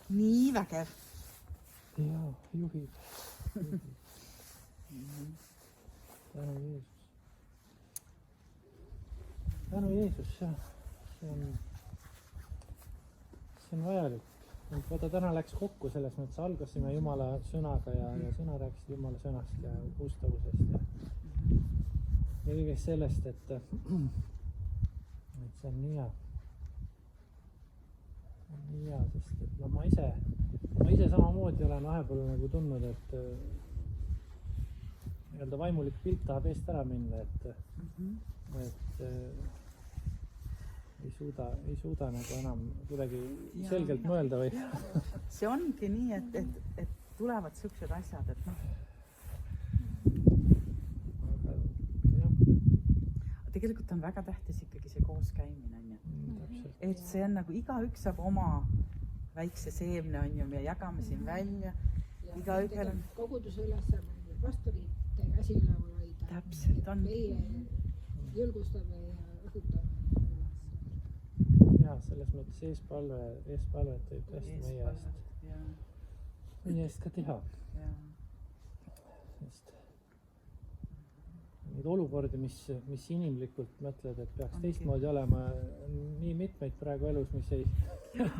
nii vägev. Ja, juhib. Tänu Jeesus. Tänu Jeesus, see on vajalik. Vaata, täna läks kokku selles mõttes, algasime Jumala sõnaga ja sõna rääkis Jumala sõnast ja ustavusest ja kõigest sellest, et see on nii hea. Nii hea, sest et ma ise samamoodi olen vahepeal nagu tundnud, et nii-öelda vaimulik pilt tahab eest ära minna, et ei suuda nagu enam kuidagi selgelt mõelda või? See ongi nii, et tulevad siuksed asjad, et tegelikult on väga tähtis ikkagi see kooskäimine, on ju. Et see on nagu igaüks saab oma väikse seemne, on ju, me jagame siin välja. Igaühel on koguduse ülesanne, pastorite käsi üleval hoida. Täpselt on. Meie julgustame ja õhutame. Ja, selles mõttes eespalvet võib tõesti meie eest ka teha. Sest neid olukordi, mis inimlikult mõtled, et peaks teistmoodi olema, nii mitmeid praegu elus, mis ei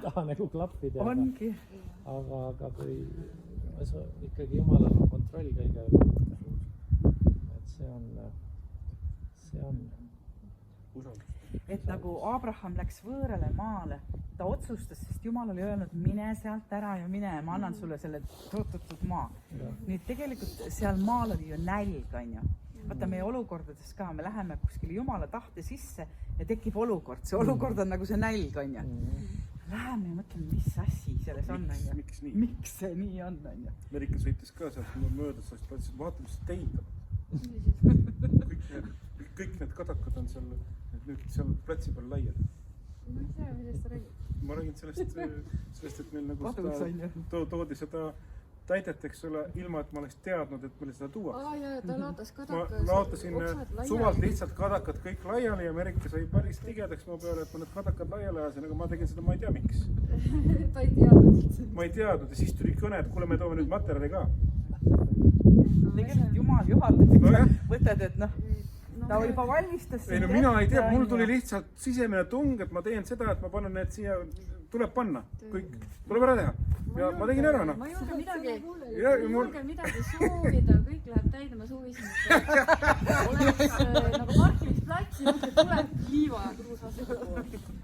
taha nagu klappida. Aga kui ikkagi Jumalal on kontroll kõige üle, et see on usaldus. Et nagu Abraham läks võõrale maale, ta otsustas, sest Jumal oli öelnud, mine sealt ära ja mine, ma annan sulle selle tõotatud maa. Nüüd tegelikult seal maal oli ju nälg, on ju. Vaata meie olukordades ka, me läheme kuskile Jumala tahte sisse ja tekib olukord. See olukord on nagu see nälg, on ju. Läheme ja mõtleme, mis asi selles on, on ju. Miks see nii on, on ju. Merika sõitis ka sealt möödas, sest ta ütles, vaata, mis teinud. Kõik need kadakad on seal, nüüd seal platsi peal laiad. Ma ei tea, millest sa räägid. Ma räägin sellest, et meil nagu toodi seda täidet, eks ole, ilma et ma oleks teadnud, et meile seda tuuakse. ja ta laotas Ma kadakas. laotasin suvalt lihtsalt kadakad kõik laiali ja Merike sai päris tigedaks mu peale, et ma need kadakad laiali ajasin, aga ma tegin seda, ma ei tea miks. ta ei teadnud üldse. Ma ei teadnud ja siis tuli kõne, et kuule, me toome nüüd materjali ka. tegelikult jumal juhatas, Nojah. mõtled, et noh, ta juba valmistas. Ei no mina ei tea, mul tuli lihtsalt sisemine tung, et ma teen seda, et ma panen need siia, tuleb panna, kõik, tuleb ära teha. Ja ma tegin ära, noh. ma ei julge midagi, Ja, ma ei mul- julge midagi soovida, kõik läheb täide, ma soovisin, et oleks nagu parkimisplatsi, tuleb liiva ja kruusa asemel.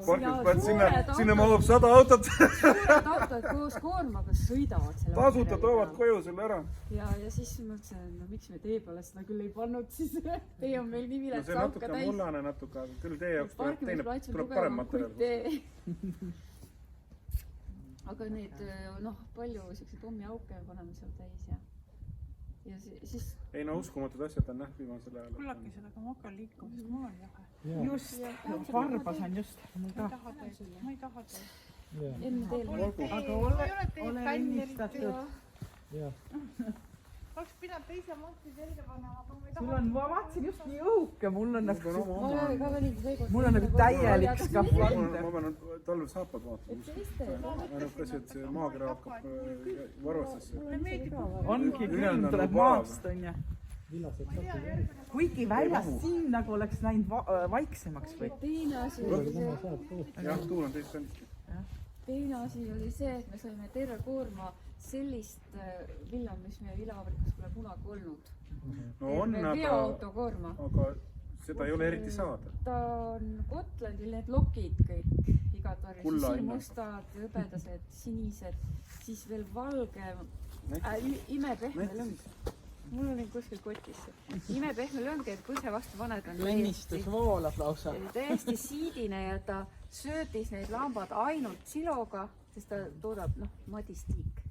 Parkimisplatsi sinna mahub 100 autot. Suured autod koos koormaga sõidavad selle Tasuta toovad koju sulle ära. ja siis mõtlesin, et no miks me tee peale seda küll ei pannud, siis tee on meil nii No vilets see auka natuke täis. mullane natuke, aga küll teie jaoks Parkimisplats on tuleb parem tugevam kui materjal. tee. aga neid noh, palju siukseid pommiauke paneme seal täis ja siis Ei no uskumatud asjad on nähtud viimasel ajal. kullakesed, aga ma hakkan liikuma, sest mul on jahe. just, varbasin just. Ma ei taha teid, ma ei taha teid. enne teel. aga Ma ei ole teid ole fänn õnnistatud. oleks pidanud teise mantli selga panema, aga ma ei sul taha. on, ma vaatasin just nii õhuke, mul on nagu, ma olen ka valinud seekord. mul on nagu täielik skafandr. ma pean talvel saapad vaatama. ainult asi, et see maakera hakkab varvastesse. ongi külm, tuleb maast, onju. kuigi väljas siin nagu oleks läinud vaiksemaks või? teine asi oli see, jah, tuul on teist kandist. teine asi oli see, et me saime terve koorma sellist villa, mis meie villavabrikus pole kunagi olnud. no on, veoautokoorma. aga seda ei ole eriti saada. ta on Gotlandil need lokid kõik, igat värvi, Kulla sisimustad, hõbedased, sinised, siis veel valge, imepehme lõng. mul oli kuskil kotis. imepehme lõng, et kui see vastu paned, on lennistus voolab lausa. täiesti siidine ja ta söötis neid lambad ainult siloga, sest ta toodab, noh, madistiik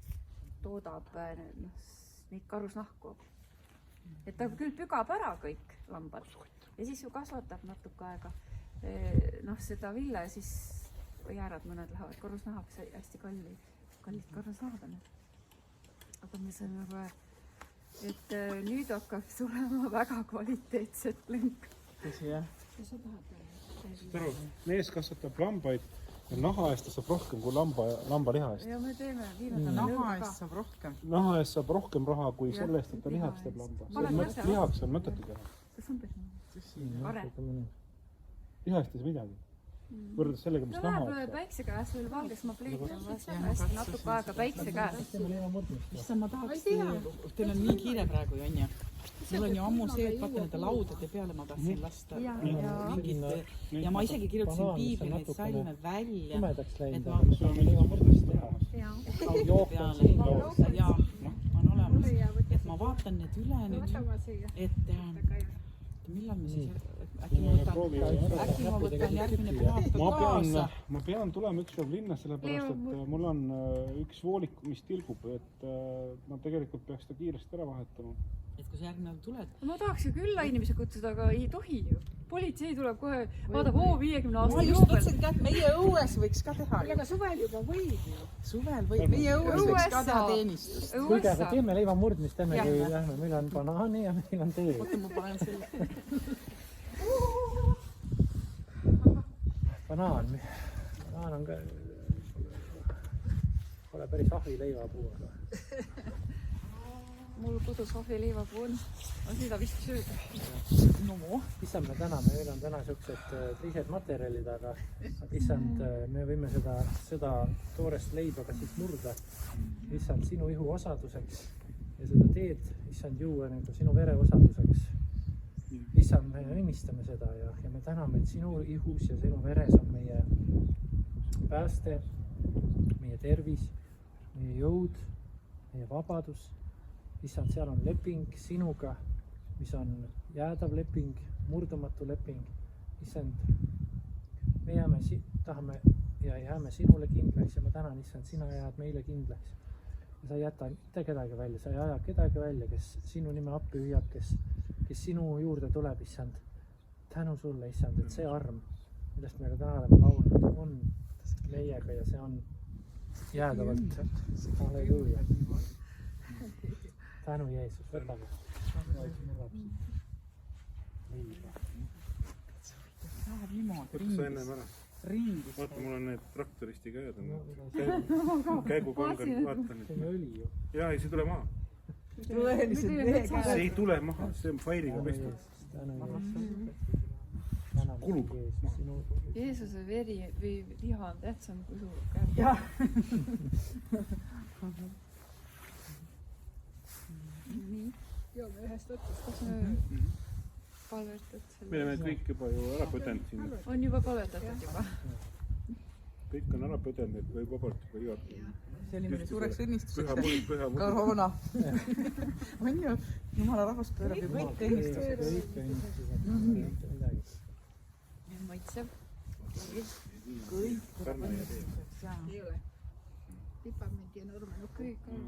toodab neid karusnahku. et ta küll pügab ära kõik lambad ja siis ju kasvatab natuke aega noh, seda villa ja siis jäärad mõned lähevad karusnahaks, hästi kallid karusnahad on. aga me saime kohe, et nüüd hakkab tulema väga kvaliteetset lõnk. tõsi jah? aru, mees kasvatab lambaid ja naha eest ta saab rohkem kui lambaliha eest. ja me teeme, viime naha eest saab rohkem. naha eest saab rohkem raha kui selle eest, et ta lihaks teeb lamba. lihaks on mõttetu teha. kas on pehme? Vare. liha eest ei saa midagi. võrreldes sellega, mis ta naha läheb eest. päikse käes veel valges, ma pleetan hästi natuke aega päikse käes. issand, ma tahaks, teil on nii kiire praegu ju onju. mul on ju ammu see, et vaata nende laudade peale ma tahtsin lasta mingit ja ma isegi kirjutasin piibli neid salme välja, et ma peale ja on olemas, et ma vaatan need üle nüüd, et millal me siis äkki ma võtan järgmine pühapäev kaasa. ma pean tulema ükskord linna, sellepärast et mul on üks voolik, mis tilgub, et ma tegelikult peaks ta kiiresti ära vahetama. et kui sa järgmine tuled. ma tahaks ju külla inimesi kutsuda, aga ei tohi ju. politsei tuleb kohe, vaatab, 50 aasta ma just mõtlesin ka, et meie õues võiks ka teha. aga suvel juba võib ju. suvel või meie õues võiks ka teha teenistust. kuulge, aga teeme leiva murdmist enne, kui lähme. meil on banaani ja meil on tee. oota, ma panen selle. banaan on ka, pole päris ahvileivapuu, aga mul kodus ahvileivapuu on, aga seda vist sööda. no issand, me täname, meil on täna siuksed teised materjalid, aga issand, me võime seda toorest leiba ka siit murda, issand, sinu ihu osaduseks ja seda teed, issand, juua nagu sinu vere osaduseks. issand, me õnnistame seda ja me täname, et sinu ihus ja sinu veres on meie pääste, meie tervis, meie jõud, meie vabadus. issand, seal on leping sinuga, mis on jäädav leping, murdumatu leping. issand, me tahame ja jääme sinule kindlaks ja ma tänan, issand, sina jääd meile kindlaks. ja sa ei jäta mitte kedagi välja, sa ei aja kedagi välja, kes sinu nime appi hüüab, kes sinu juurde tuleb, issand. tänu sulle, issand, et see arm, millest me ka täna oleme laulnud, on meiega ja see on jäädavalt. Halleluuja. Tänu Jeesus, võtame. Läheb niimoodi võta sa ennem ära. ringi. Vaata, mul on need traktoristi käed on. Käigukongen, vaata nüüd. See on õli ju. Jaa, ei, see tule maha. See ei tule maha, see on failiga pestud. Tänu Jeesus. Kulub. Jeesuse veri või liha on tähtsam kui su käed. jah. Nii, joome ühest otsast. kas me palvetad Me selle? oleme kõik juba ju ära põdenud siin. On juba palvetatud juba? Kõik on ära põdenud, et võib vabalt juba igat. see oli meile suureks õnnistuseks. Püha Koroona. on ju, jumala rahvas pöörab ju kõik õnnistuseks. Maitsev. kõik pöörab õnnistuseks, jaa. ei ole. Pipament ja Norman, Kõik on.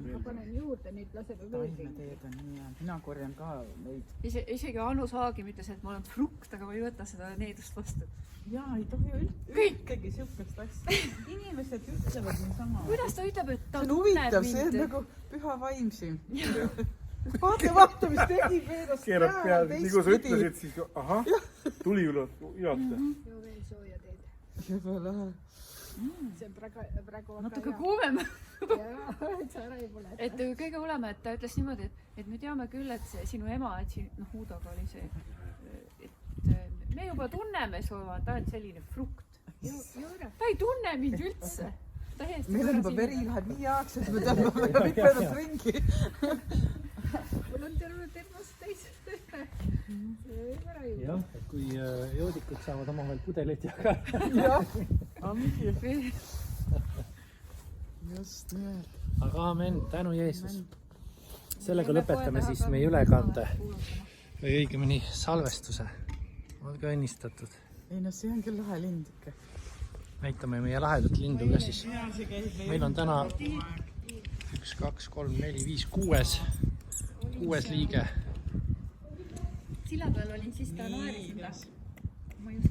ma panen juurde, nüüd laseme veel. Taimeteed on nii hea, mina korjan ka neid. Isegi Anu Saagim ütles, et ma olen frukt, aga ma ei võta seda needust vastu. jaa, ei tohi üldse siukest asja. inimesed ütlevad niisama. Kuidas ta ütleb, et ta see on huvitav, see on nagu püha vaim siin. vaata, mis tegi pööras keerab peal, nii kui sa ütlesid, siis ahah, tuli üle juhata. joo veel sooja teed. jube lahe. see on praegu natuke kuumem. jaa, et sa ära ei põle. et kõige hullem, et ta ütles niimoodi, et me teame küll, et see sinu ema, et siin, noh, Uudoga oli see, et me juba tunneme su ema, ta on selline frukt. ta ei tunne mind üldse. meil on juba veri läheb nii heaks, et me tõmbame mitmendat ringi. mul on terve termos täis. jah, et kui joodikud saavad omavahel pudeleid jagada. jah, ongi. just nimelt. aga amen, tänu Jeesus. sellega lõpetame siis meie ülekande või õigemini salvestuse. olge õnnistatud. ei no see on küll lahe lind ikka. näitame meie lahedat lindu ka siis. meil on täna 1, 2, 3, 4, 5, 6 liige. Silla peal olin, siis ta naeris. Ma just